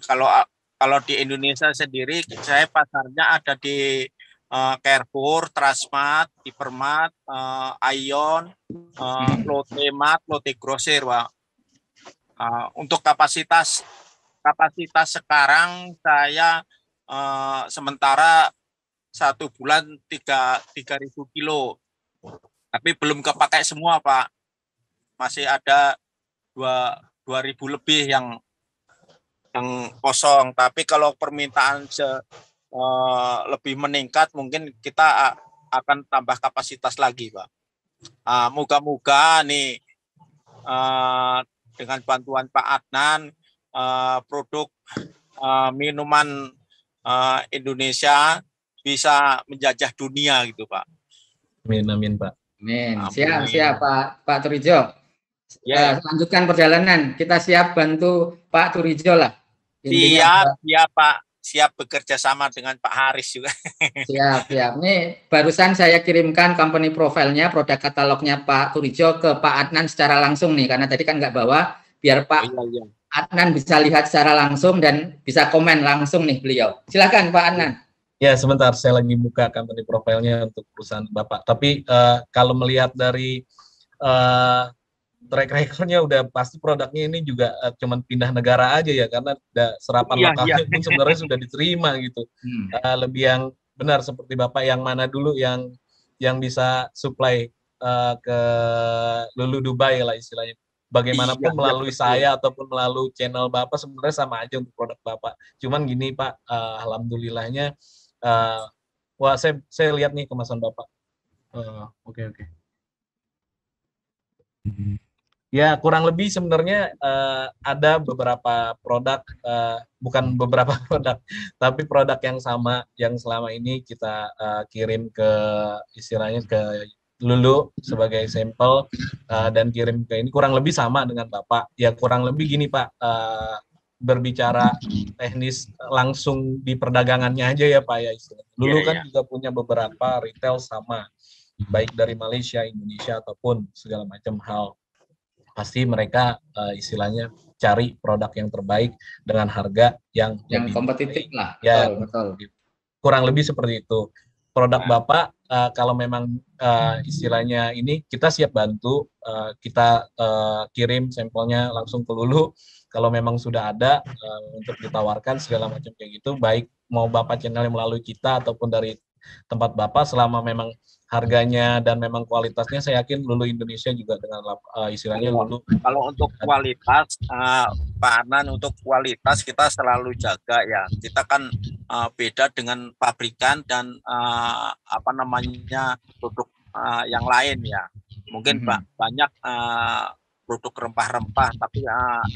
Kalau di Indonesia sendiri, saya pasarnya ada di Carrefour, Transmart, Hypermart, Ion, Lotte Mart, Lotte Grosir, Pak. Untuk kapasitas sekarang saya sementara 1 bulan 3.000 kilo, tapi belum kepakai semua Pak. Masih ada 2.000 lebih yang kosong. Tapi kalau permintaan lebih meningkat, mungkin kita akan tambah kapasitas lagi Pak. Moga-moga nih dengan bantuan Pak Adnan, produk minuman Indonesia bisa menjajah dunia gitu Pak. Amin Pak. Amin. Siap Pak Turijo. Lanjutkan perjalanan. Kita siap bantu Pak Turijo lah. Siap Pak. Siap bekerja sama dengan Pak Haris juga. Siap. Ini barusan saya kirimkan company profile-nya, produk katalognya Pak Turijo ke Pak Adnan secara langsung nih, karena tadi kan nggak bawa, biar Pak Adnan bisa lihat secara langsung dan bisa komen langsung nih beliau. Silakan Pak Adnan. Ya, sebentar, saya lagi buka company profile-nya untuk perusahaan Bapak. Tapi kalau melihat dari track record-nya udah pasti produknya ini juga cuman pindah negara aja ya, karena serapan lokalnya pun sebenarnya sudah diterima gitu. Lebih yang benar seperti Bapak, yang mana dulu yang bisa supply ke Lulu Dubai lah istilahnya. Bagaimanapun melalui saya ataupun melalui channel Bapak sebenarnya sama aja untuk produk Bapak. Cuman gini Pak, alhamdulillahnya wah saya lihat nih kemasan Bapak. Oke. Ya kurang lebih sebenarnya ada beberapa produk, bukan beberapa produk, tapi produk yang sama yang selama ini kita kirim ke istilahnya ke Lulu sebagai sampel dan kirim ke ini kurang lebih sama dengan Bapak. Ya kurang lebih gini Pak, berbicara teknis langsung di perdagangannya aja ya Pak ya istilahnya. Lulu kan juga punya beberapa retail sama, baik dari Malaysia, Indonesia ataupun segala macam hal. Pasti mereka istilahnya cari produk yang terbaik dengan harga yang lebih kompetitif lah. Ya, betul. Kurang lebih seperti itu. Produk Bapak kalau memang istilahnya ini kita siap bantu, kita kirim sampelnya langsung ke Lulu. Kalau memang sudah ada untuk ditawarkan segala macam kayak gitu, baik mau Bapak channel melalui kita ataupun dari tempat Bapak, selama memang harganya dan memang kualitasnya, saya yakin Lulu Indonesia juga dengan istilahnya Lulu. Kalau untuk kualitas, Pak Adnan, untuk kualitas kita selalu jaga ya. Kita kan beda dengan pabrikan dan apa namanya produk yang lain ya. Mungkin banyak produk rempah-rempah, tapi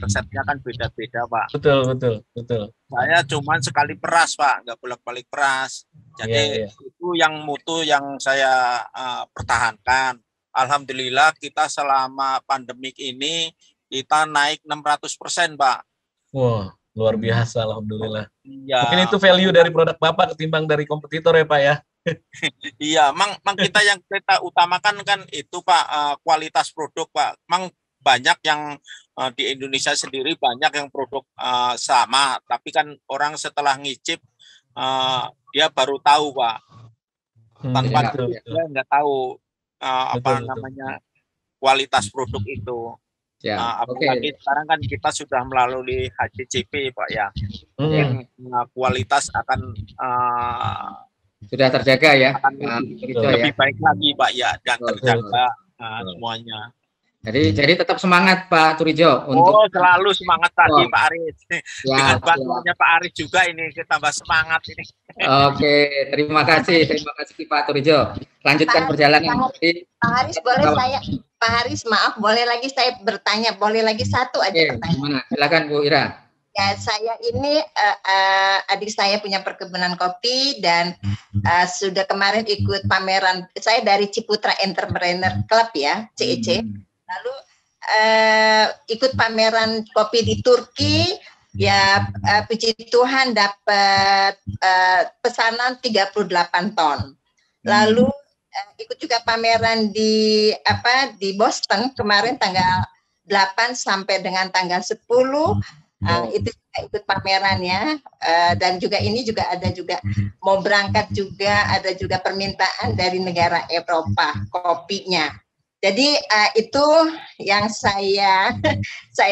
resepnya kan beda-beda, Pak. Betul. Saya cuman sekali peras, Pak, nggak bolak-balik peras. Jadi itu yang mutu yang saya pertahankan. Alhamdulillah kita selama pandemik ini kita naik 600%, Pak. Wah, luar biasa, alhamdulillah. Iya. Mungkin itu value dari produk Bapak ketimbang dari kompetitor ya, Pak ya. Iya, mang kita yang kita utamakan kan itu, Pak, kualitas produk, Pak. Mang banyak yang di Indonesia sendiri banyak yang produk sama, tapi kan orang setelah ngicip dia baru tahu, Pak. Tanpa dia nggak tahu namanya kualitas produk itu. Apalagi sekarang kan kita sudah melalui HACCP, Pak ya. Kualitas akan sudah terjaga ya. Lebih baik lagi, Pak ya, dan terjaga semuanya. Jadi tetap semangat Pak Turijo untuk selalu semangat tadi Pak Aris. Dengan bantuannya Pak Aris juga ini kita tambah semangat ini. Oke, terima kasih Pak Turijo. Lanjutkan perjalanan. Pak Haris Pak Haris maaf, boleh lagi saya bertanya, boleh lagi satu aja pertanyaan. Silakan Bu Ira. Ya, saya ini adik saya punya perkebunan kopi dan sudah kemarin ikut pameran. Saya dari Ciputra Entrepreneur Club ya, CEC. Lalu ikut pameran kopi di Turki, ya puji Tuhan dapat pesanan 38 ton. Lalu ikut juga pameran di Boston kemarin tanggal 8 sampai dengan tanggal 10. Itu ikut pamerannya, dan juga ini juga ada juga mau berangkat juga, ada juga permintaan dari negara Eropa kopinya. Jadi itu yang saya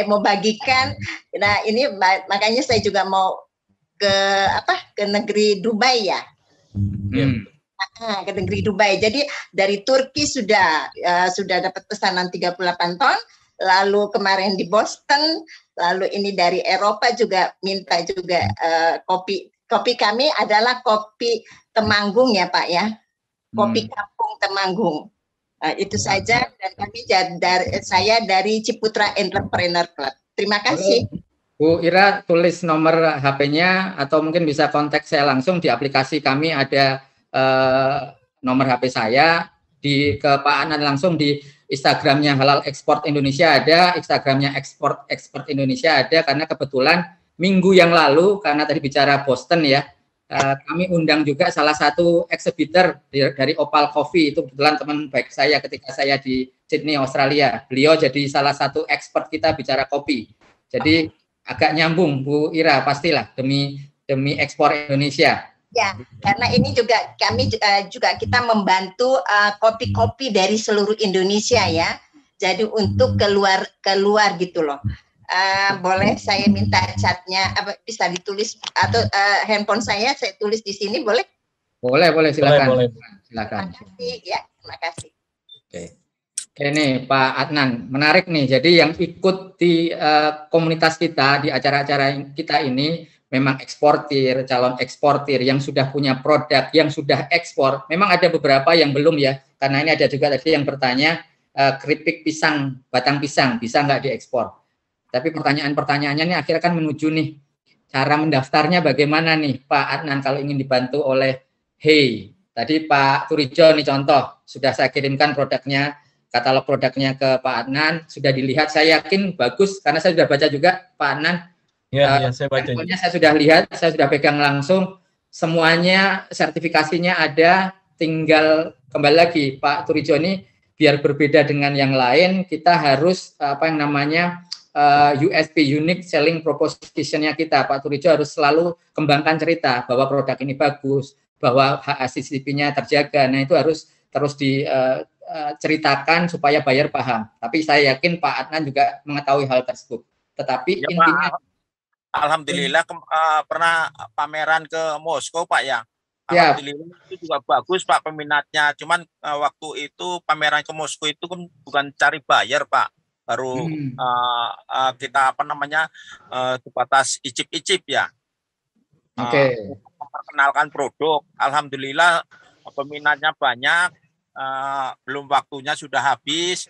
mau bagikan. Nah ini makanya saya juga mau ke negeri Dubai ya. Ke negeri Dubai. Jadi dari Turki sudah dapat pesanan 38 ton. Lalu kemarin di Boston, lalu ini dari Eropa juga minta juga kopi kami adalah kopi Temanggung ya Pak ya. Kopi kampung Temanggung. Itu saja, dan kami saya dari Ciputra Entrepreneur Club. Terima kasih. Bu Ira tulis nomor HP-nya atau mungkin bisa kontak saya langsung di aplikasi kami, ada nomor HP saya, ke Pak Anan langsung di Instagramnya Halal Export Indonesia ada, Instagramnya Export Indonesia ada, karena kebetulan minggu yang lalu, karena tadi bicara Boston ya, kami undang juga salah satu exhibitor dari Opal Coffee, itu kebetulan teman baik saya ketika saya di Sydney, Australia. Beliau jadi salah satu expert kita bicara kopi. Jadi agak nyambung Bu Ira, pastilah demi ekspor Indonesia. Ya, karena ini juga kami juga kita membantu kopi-kopi dari seluruh Indonesia ya. Jadi untuk keluar gitu loh. Boleh saya minta catnya, bisa ditulis atau handphone saya tulis di sini, boleh? Boleh, silakan. Boleh. Silakan. Terima kasih ya, terima kasih. Oke, ini Pak Adnan, menarik nih. Jadi yang ikut di komunitas kita, di acara-acara kita ini memang eksportir, calon eksportir yang sudah punya produk, yang sudah ekspor. Memang ada beberapa yang belum ya, karena ini ada juga tadi yang bertanya keripik pisang, batang pisang bisa nggak diekspor? Tapi pertanyaan-pertanyaannya ini akhirnya kan menuju nih, cara mendaftarnya bagaimana nih Pak Adnan kalau ingin dibantu oleh Hey. Tadi Pak Turijo nih contoh, sudah saya kirimkan produknya, katalog produknya ke Pak Adnan, sudah dilihat, saya yakin bagus, karena saya sudah baca juga Pak Adnan. Ya, saya baca. Saya sudah lihat, saya sudah pegang langsung, semuanya sertifikasinya ada, tinggal kembali lagi Pak Turijo ini biar berbeda dengan yang lain, kita harus USP, unique selling proposition-nya kita. Pak Turijo harus selalu kembangkan cerita bahwa produk ini bagus, bahwa HACCP-nya terjaga. Nah, itu harus terus diceritakan supaya buyer paham. Tapi saya yakin Pak Adnan juga mengetahui hal tersebut. Tetapi ya, intinya, Pak, alhamdulillah pernah pameran ke Moskow Pak ya. Alhamdulillah itu juga bagus Pak peminatnya. Cuman waktu itu pameran ke Moskow itu kan bukan cari bayar Pak. Baru kita sebatas icip-icip ya. Memperkenalkan produk. Alhamdulillah peminatnya banyak. Belum waktunya sudah habis.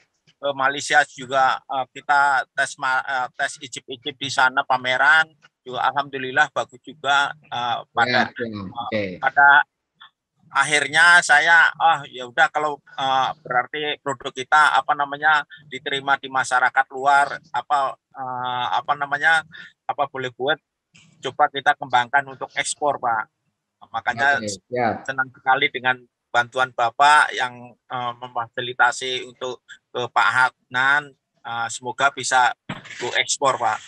Malaysia juga kita tes icip-icip di sana pameran juga alhamdulillah bagus juga. Pada akhirnya saya ya udah kalau berarti produk kita diterima di masyarakat luar apa boleh buat coba kita kembangkan untuk ekspor Pak. Makanya senang sekali dengan bantuan Bapak yang memfasilitasi untuk ke Pak Adnan, semoga bisa go ekspor Pak.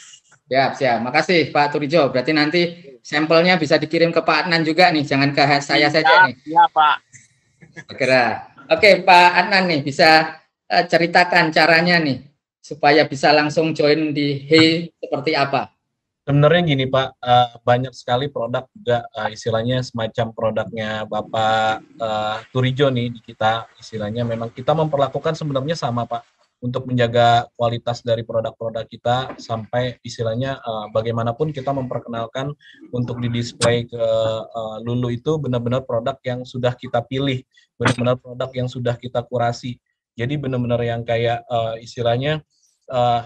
Siap. Makasih Pak Turijo. Berarti nanti sampelnya bisa dikirim ke Pak Adnan juga nih, jangan ke saya saja nih. Iya Pak. Oke Pak Adnan nih, bisa ceritakan caranya nih supaya bisa langsung join di HEY seperti apa? Sebenarnya gini Pak, banyak sekali produk juga istilahnya semacam produknya Bapak Turijo nih di kita, istilahnya memang kita memperlakukan sebenarnya sama Pak untuk menjaga kualitas dari produk-produk kita sampai istilahnya bagaimanapun kita memperkenalkan untuk di-display ke Lulu itu benar-benar produk yang sudah kita pilih, benar-benar produk yang sudah kita kurasi. Jadi benar-benar yang kayak istilahnya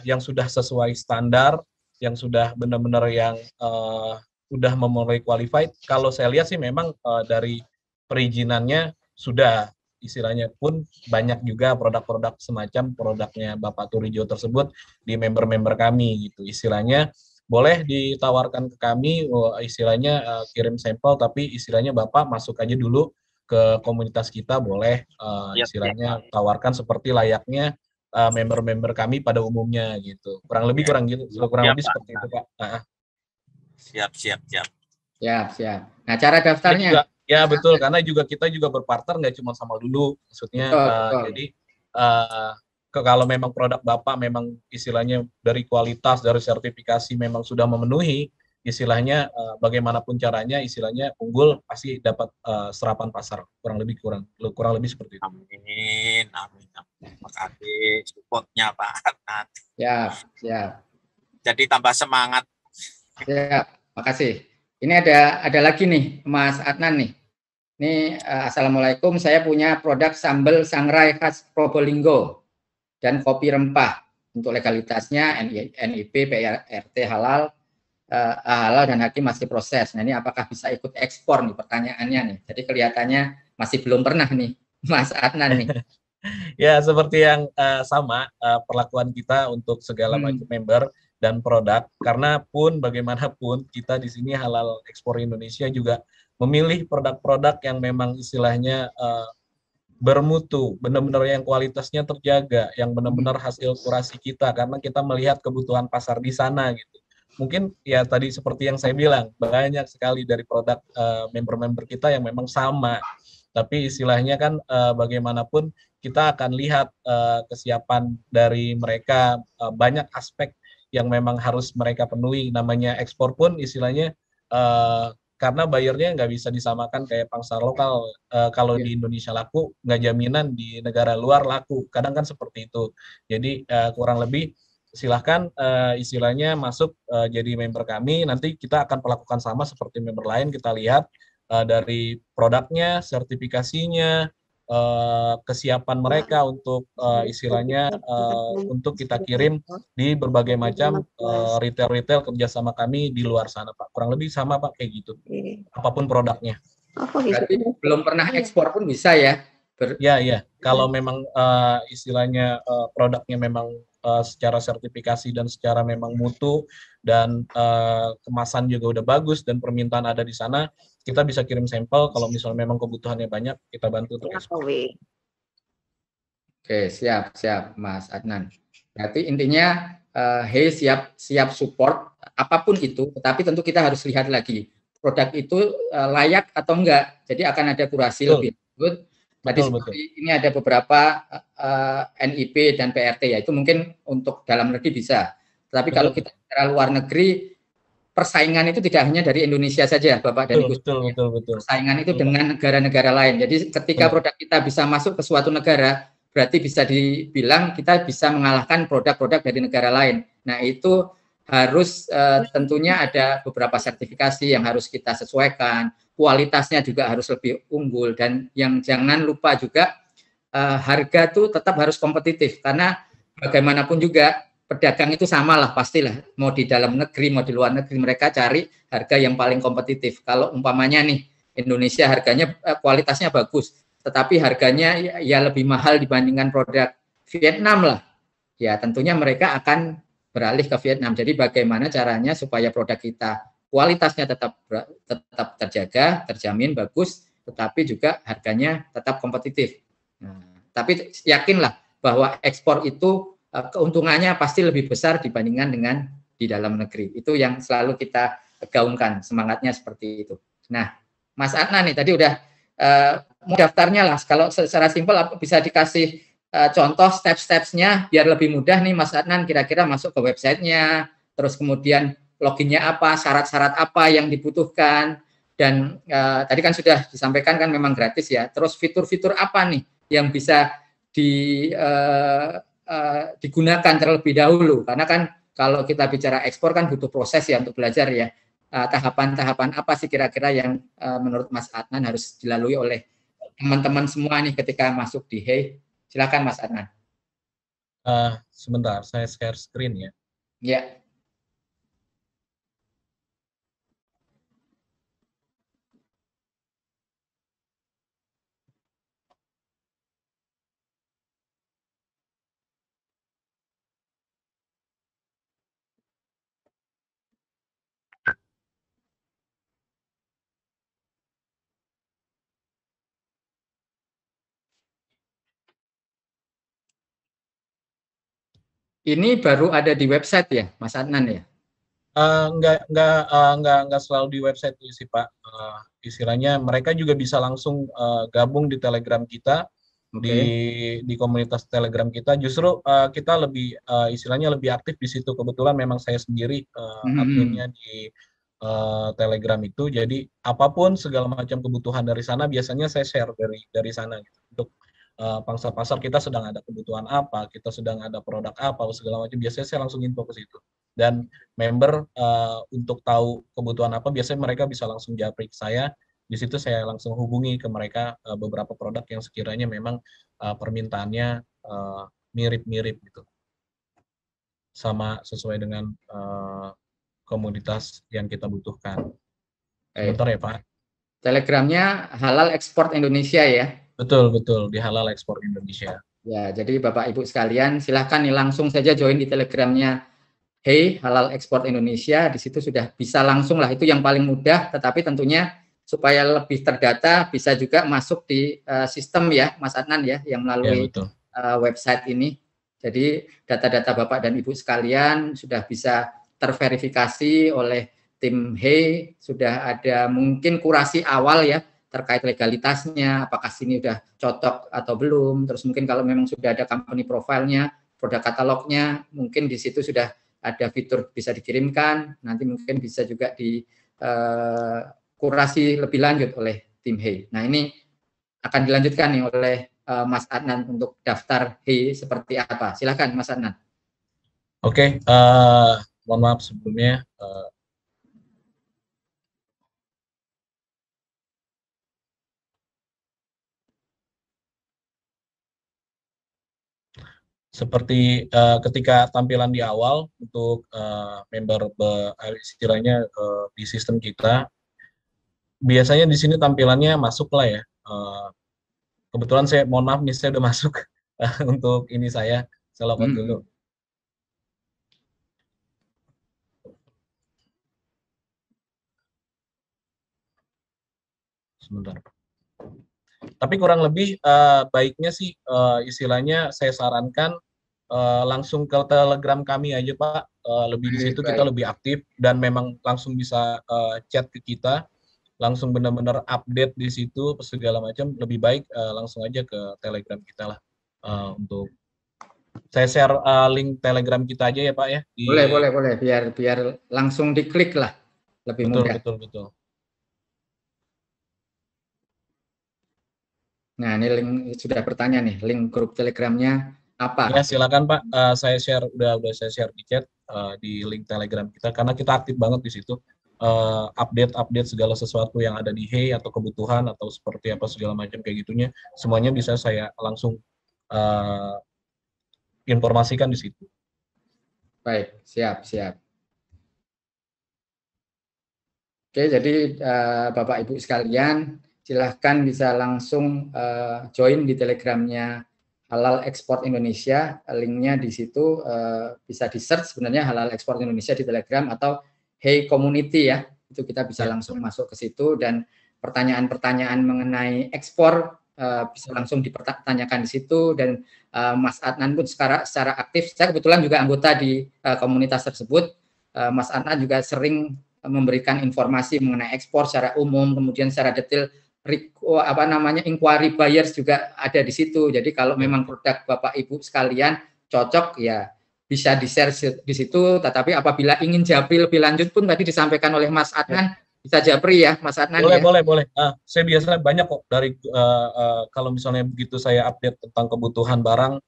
yang sudah sesuai standar, yang sudah benar-benar yang sudah memenuhi qualified. Kalau saya lihat sih memang dari perizinannya sudah istilahnya pun banyak juga produk-produk semacam produknya Bapak Turijo tersebut di member-member kami gitu. Istilahnya boleh ditawarkan ke kami, istilahnya kirim sampel, tapi istilahnya Bapak masuk aja dulu ke komunitas kita, boleh istilahnya tawarkan seperti layaknya member-member kami pada umumnya gitu. Kurang lebih lebih seperti itu Pak. Siap. Nah, cara daftarnya? Ya betul, karena kita juga berpartner nggak cuma sama Lulu, maksudnya jadi kalau memang produk Bapak memang istilahnya dari kualitas, dari sertifikasi memang sudah memenuhi, istilahnya bagaimanapun caranya istilahnya unggul pasti dapat serapan pasar, kurang lebih seperti itu. Amin. Terima kasih supportnya Pak Adnan. Siap. Jadi tambah semangat. Siap, makasih. Ini ada lagi nih Mas Adnan nih. Ini Assalamualaikum, saya punya produk sambal sangrai khas Probolinggo dan kopi rempah. Untuk legalitasnya NIP, PRT halal dan hakim masih proses. Nah ini apakah bisa ikut ekspor nih pertanyaannya nih. Jadi kelihatannya masih belum pernah nih Mas Adnan nih. Ya seperti yang sama perlakuan kita untuk segala macam member dan produk, karena pun bagaimanapun kita di sini halal ekspor Indonesia juga memilih produk-produk yang memang istilahnya bermutu, benar-benar yang kualitasnya terjaga, yang benar-benar hasil kurasi kita, karena kita melihat kebutuhan pasar di sana gitu. Mungkin ya tadi seperti yang saya bilang, banyak sekali dari produk member-member kita yang memang sama, tapi istilahnya kan bagaimanapun kita akan lihat kesiapan dari mereka, banyak aspek yang memang harus mereka penuhi. Namanya ekspor pun istilahnya karena bayarnya nggak bisa disamakan kayak pasar lokal. Kalau di Indonesia laku, nggak jaminan di negara luar laku. Kadang kan seperti itu. Jadi kurang lebih silahkan istilahnya masuk jadi member kami. Nanti kita akan perlakukan sama seperti member lain. Kita lihat dari produknya, sertifikasinya, kesiapan mereka untuk istilahnya untuk kita kirim di berbagai macam retail kerjasama kami di luar sana Pak. Kurang lebih sama Pak kayak gitu. Apapun produknya. Berarti belum pernah ekspor pun bisa ya? Ya. Kalau memang istilahnya produknya memang secara sertifikasi dan secara memang mutu dan kemasan juga udah bagus dan permintaan ada di sana, kita bisa kirim sampel. Kalau misalnya memang kebutuhannya banyak, kita bantu untuk ekspor. Oke, siap Mas Adnan. Berarti intinya HEY siap support apapun itu, tetapi tentu kita harus lihat lagi produk itu layak atau enggak. Jadi akan ada kurasi lebih lanjut. Tadi seperti ini ada beberapa NIP dan PRT ya, itu mungkin untuk dalam negeri bisa. Tapi kalau kita secara luar negeri persaingan itu tidak hanya dari Indonesia saja, Bapak dan Ibu. Betul. Persaingan itu dengan negara-negara lain. Jadi ketika produk kita bisa masuk ke suatu negara, berarti bisa dibilang kita bisa mengalahkan produk-produk dari negara lain. Nah, itu harus tentunya ada beberapa sertifikasi yang harus kita sesuaikan, kualitasnya juga harus lebih unggul, dan yang jangan lupa juga harga tuh tetap harus kompetitif, karena bagaimanapun juga pedagang itu samalah pastilah, mau di dalam negeri mau di luar negeri mereka cari harga yang paling kompetitif. Kalau umpamanya nih Indonesia harganya kualitasnya bagus, tetapi harganya ya lebih mahal dibandingkan produk Vietnam lah, ya tentunya mereka akan beralih ke Vietnam. Jadi bagaimana caranya supaya produk kita kualitasnya tetap terjaga, terjamin bagus, tetapi juga harganya tetap kompetitif. Nah, tapi yakinlah bahwa ekspor itu keuntungannya pasti lebih besar dibandingkan dengan di dalam negeri. Itu yang selalu kita gaungkan, semangatnya seperti itu. Nah, Mas Adnan nih tadi udah mau daftarnya lah. Kalau secara simpel bisa dikasih contoh step-stepsnya biar lebih mudah nih Mas Adnan, kira-kira masuk ke websitenya, terus kemudian loginnya apa, syarat-syarat apa yang dibutuhkan, dan tadi kan sudah disampaikan kan memang gratis ya. Terus fitur-fitur apa nih yang bisa digunakan terlebih dahulu, karena kan kalau kita bicara ekspor kan butuh proses ya untuk belajar ya. Tahapan-tahapan apa sih kira-kira yang menurut Mas Adnan harus dilalui oleh teman-teman semua nih ketika masuk di HEI? Silakan Mas Adnan. Sebentar, saya share screen ya. Ya. Ini baru ada di website ya, Mas Adnan ya? Enggak selalu di website sih Pak. Istilahnya mereka juga bisa langsung gabung di Telegram kita, di komunitas Telegram kita. Justru kita lebih istilahnya lebih aktif di situ. Kebetulan memang saya sendiri adminnya di Telegram itu. Jadi apapun segala macam kebutuhan dari sana biasanya saya share dari sana gitu. Untuk pangsa pasar kita sedang ada kebutuhan apa, kita sedang ada produk apa, segala macam, biasanya saya langsung info ke situ. Dan member untuk tahu kebutuhan apa, biasanya mereka bisa langsung japri ke saya. Di situ saya langsung hubungi ke mereka beberapa produk yang sekiranya memang permintaannya mirip-mirip gitu, sama sesuai dengan komoditas yang kita butuhkan. Bentar ya Pak. Telegramnya Halal Ekspor Indonesia ya? Betul, di Halal Ekspor Indonesia. Ya, jadi Bapak Ibu sekalian silahkan nih langsung saja join di Telegramnya HEI Halal Ekspor Indonesia. Di situ sudah bisa langsung lah, itu yang paling mudah, tetapi tentunya supaya lebih terdata bisa juga masuk di sistem ya Mas Adnan ya, yang melalui website ini. Jadi data-data Bapak dan Ibu sekalian sudah bisa terverifikasi oleh tim HEI, sudah ada mungkin kurasi awal ya terkait legalitasnya, apakah sini udah cocok atau belum. Terus mungkin kalau memang sudah ada company profile-nya, produk katalognya, mungkin di situ sudah ada fitur bisa dikirimkan, nanti mungkin bisa juga dikurasi lebih lanjut oleh tim HEI. Nah ini akan dilanjutkan nih oleh Mas Adnan untuk daftar HEI seperti apa. Silakan Mas Adnan. Oke, mohon maaf sebelumnya. Seperti ketika tampilan di awal untuk member istilahnya di sistem kita, biasanya di sini tampilannya masuk lah ya. Kebetulan saya mohon maaf nih, saya udah masuk untuk ini saya login dulu. Sebentar. Tapi kurang lebih baiknya sih istilahnya saya sarankan langsung ke Telegram kami aja Pak. Lebih di situ kita lebih aktif dan memang langsung bisa chat ke kita, langsung benar-benar update di situ segala macam. Lebih baik langsung aja ke Telegram kita lah. Untuk saya share link Telegram kita aja ya Pak ya. Boleh biar langsung diklik lah. lebih betul, mudah. Betul. Nah, ini link sudah bertanya nih, link grup Telegramnya apa? Ya, silakan Pak, saya share, udah saya share di chat, di link Telegram kita, karena kita aktif banget di situ, update segala sesuatu yang ada di Hey atau kebutuhan atau seperti apa segala macam kayak gitunya, semuanya bisa saya langsung informasikan di situ. Baik, siap. Oke, jadi Bapak Ibu sekalian, silahkan bisa langsung join di Telegramnya Halal Ekspor Indonesia. Linknya di situ bisa di search sebenarnya Halal Ekspor Indonesia di Telegram atau Hey Community ya. Itu kita bisa langsung masuk ke situ, dan pertanyaan-pertanyaan mengenai ekspor bisa langsung dipertanyakan di situ, dan Mas Adnan pun secara aktif. Saya kebetulan juga anggota di komunitas tersebut. Mas Adnan juga sering memberikan informasi mengenai ekspor secara umum, kemudian secara detail inquiry buyers juga ada di situ. Jadi kalau memang produk Bapak Ibu sekalian cocok ya bisa di-share di situ, tetapi apabila ingin japri lebih lanjut pun tadi disampaikan oleh Mas Adnan, bisa japri ya Mas Adnan. Boleh. Saya biasanya banyak kok dari kalau misalnya begitu saya update tentang kebutuhan barang,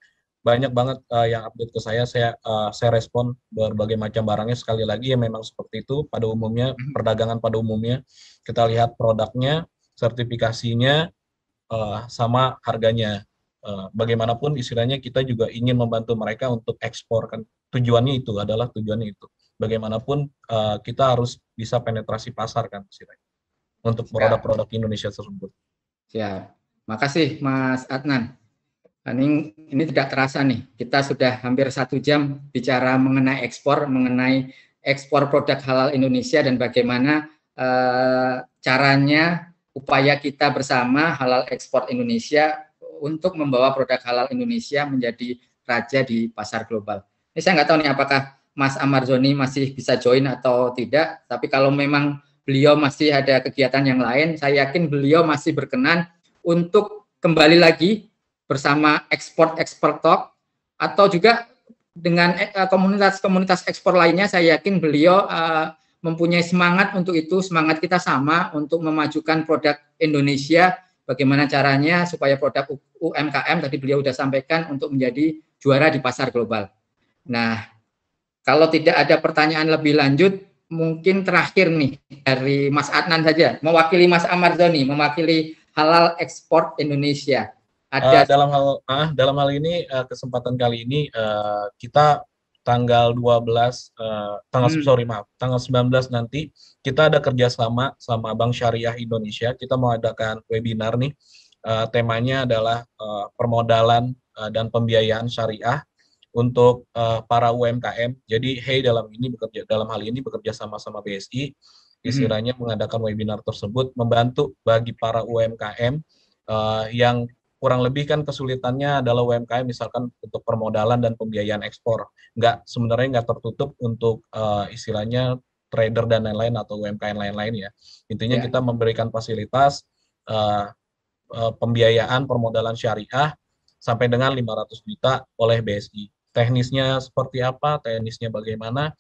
banyak banget yang update ke saya respon berbagai macam barangnya. Sekali lagi ya memang seperti itu pada umumnya, perdagangan pada umumnya kita lihat produknya, sertifikasinya, sama harganya. Bagaimanapun istilahnya kita juga ingin membantu mereka untuk ekspor kan, tujuannya itu. Bagaimanapun kita harus bisa penetrasi pasar kan istilahnya untuk produk-produk Indonesia tersebut. Siap. Makasih Mas Adnan. Ini tidak terasa nih, kita sudah hampir 1 jam bicara mengenai ekspor produk halal Indonesia dan bagaimana caranya upaya kita bersama Halal Ekspor Indonesia untuk membawa produk halal Indonesia menjadi raja di pasar global. Ini saya nggak tahu nih apakah Mas Amarzoni masih bisa join atau tidak, tapi kalau memang beliau masih ada kegiatan yang lain, saya yakin beliau masih berkenan untuk kembali lagi bersama Export Talk, atau juga dengan komunitas-komunitas ekspor lainnya. Saya yakin beliau mempunyai semangat untuk itu, semangat kita sama untuk memajukan produk Indonesia, bagaimana caranya supaya produk UMKM tadi beliau sudah sampaikan untuk menjadi juara di pasar global. Nah, kalau tidak ada pertanyaan lebih lanjut, mungkin terakhir nih dari Mas Adnan saja, mewakili Mas Amarzoni, mewakili Halal Ekspor Indonesia. Dalam hal ini, kesempatan kali ini kita tanggal 19 nanti kita ada kerjasama sama Bank Syariah Indonesia. Kita mau adakan webinar nih, temanya adalah permodalan dan pembiayaan syariah untuk para UMKM. Jadi Hey dalam hal ini bekerja sama BSI, istilahnya mengadakan webinar tersebut membantu bagi para UMKM yang kurang lebih kan kesulitannya adalah UMKM misalkan untuk permodalan dan pembiayaan ekspor. Sebenarnya nggak tertutup untuk istilahnya trader dan lain-lain atau UMKM lain-lain ya. Intinya kita memberikan fasilitas pembiayaan permodalan syariah sampai dengan 500 juta oleh BSI. Teknisnya seperti apa, teknisnya bagaimana,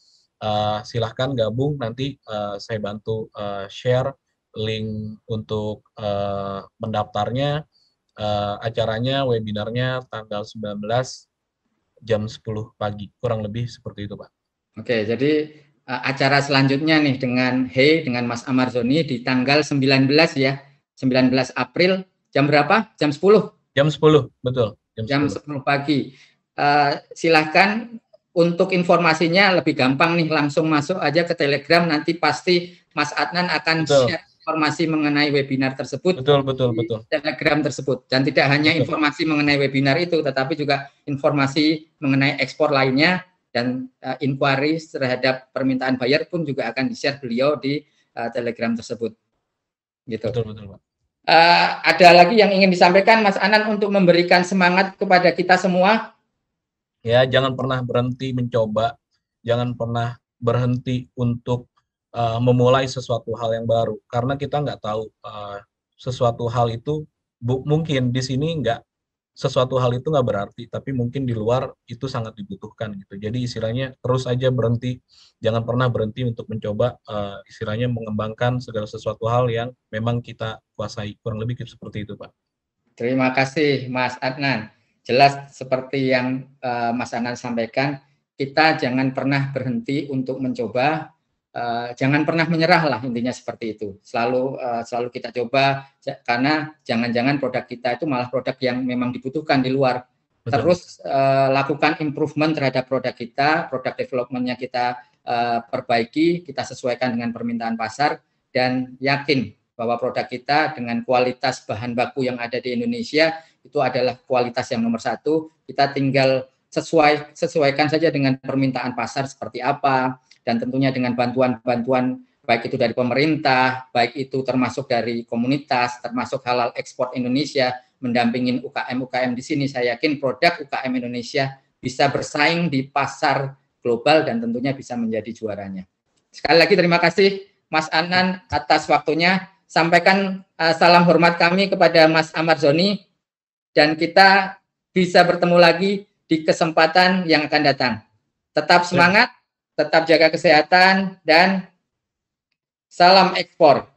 silahkan gabung, nanti saya bantu share link untuk mendaftarnya. Acaranya, webinarnya tanggal 19 jam 10 pagi, kurang lebih seperti itu Pak. Oke, jadi acara selanjutnya nih dengan dengan Mas Amarzoni di tanggal 19 ya, 19 April, jam berapa? Jam 10? Jam 10, betul. Jam 10 pagi. Silahkan untuk informasinya lebih gampang nih, langsung masuk aja ke Telegram, nanti pasti Mas Adnan akan share informasi mengenai webinar tersebut. Betul. Telegram tersebut. Dan tidak hanya informasi mengenai webinar itu, tetapi juga informasi mengenai ekspor lainnya, dan inquiry terhadap permintaan buyer pun juga akan di-share beliau di Telegram tersebut. Gitu. Betul. Ada lagi yang ingin disampaikan Mas Anan untuk memberikan semangat kepada kita semua? Ya, jangan pernah berhenti mencoba, jangan pernah berhenti untuk memulai sesuatu hal yang baru, karena kita nggak tahu sesuatu hal itu mungkin di sini nggak sesuatu hal itu nggak berarti, tapi mungkin di luar itu sangat dibutuhkan gitu. Jadi istilahnya terus aja berhenti, jangan pernah berhenti untuk mencoba istilahnya mengembangkan segala sesuatu hal yang memang kita kuasai. Kurang lebih seperti itu, Pak. Terima kasih Mas Adnan. Jelas seperti yang Mas Adnan sampaikan, kita jangan pernah berhenti untuk mencoba, jangan pernah menyerah lah, intinya seperti itu. Selalu kita coba, karena jangan-jangan produk kita itu malah produk yang memang dibutuhkan di luar. Betul. Terus lakukan improvement terhadap produk kita, produk development-nya kita perbaiki, kita sesuaikan dengan permintaan pasar, dan yakin bahwa produk kita dengan kualitas bahan baku yang ada di Indonesia itu adalah kualitas yang nomor satu. Kita tinggal sesuaikan saja dengan permintaan pasar seperti apa, dan tentunya dengan bantuan-bantuan baik itu dari pemerintah, baik itu termasuk dari komunitas, termasuk Halal Ekspor Indonesia mendampingin UKM-UKM di sini. Saya yakin produk UKM Indonesia bisa bersaing di pasar global dan tentunya bisa menjadi juaranya. Sekali lagi terima kasih Mas Adnan atas waktunya. Sampaikan salam hormat kami kepada Mas Ahmad Zoni, dan kita bisa bertemu lagi di kesempatan yang akan datang. Tetap semangat, tetap jaga kesehatan, dan salam ekspor.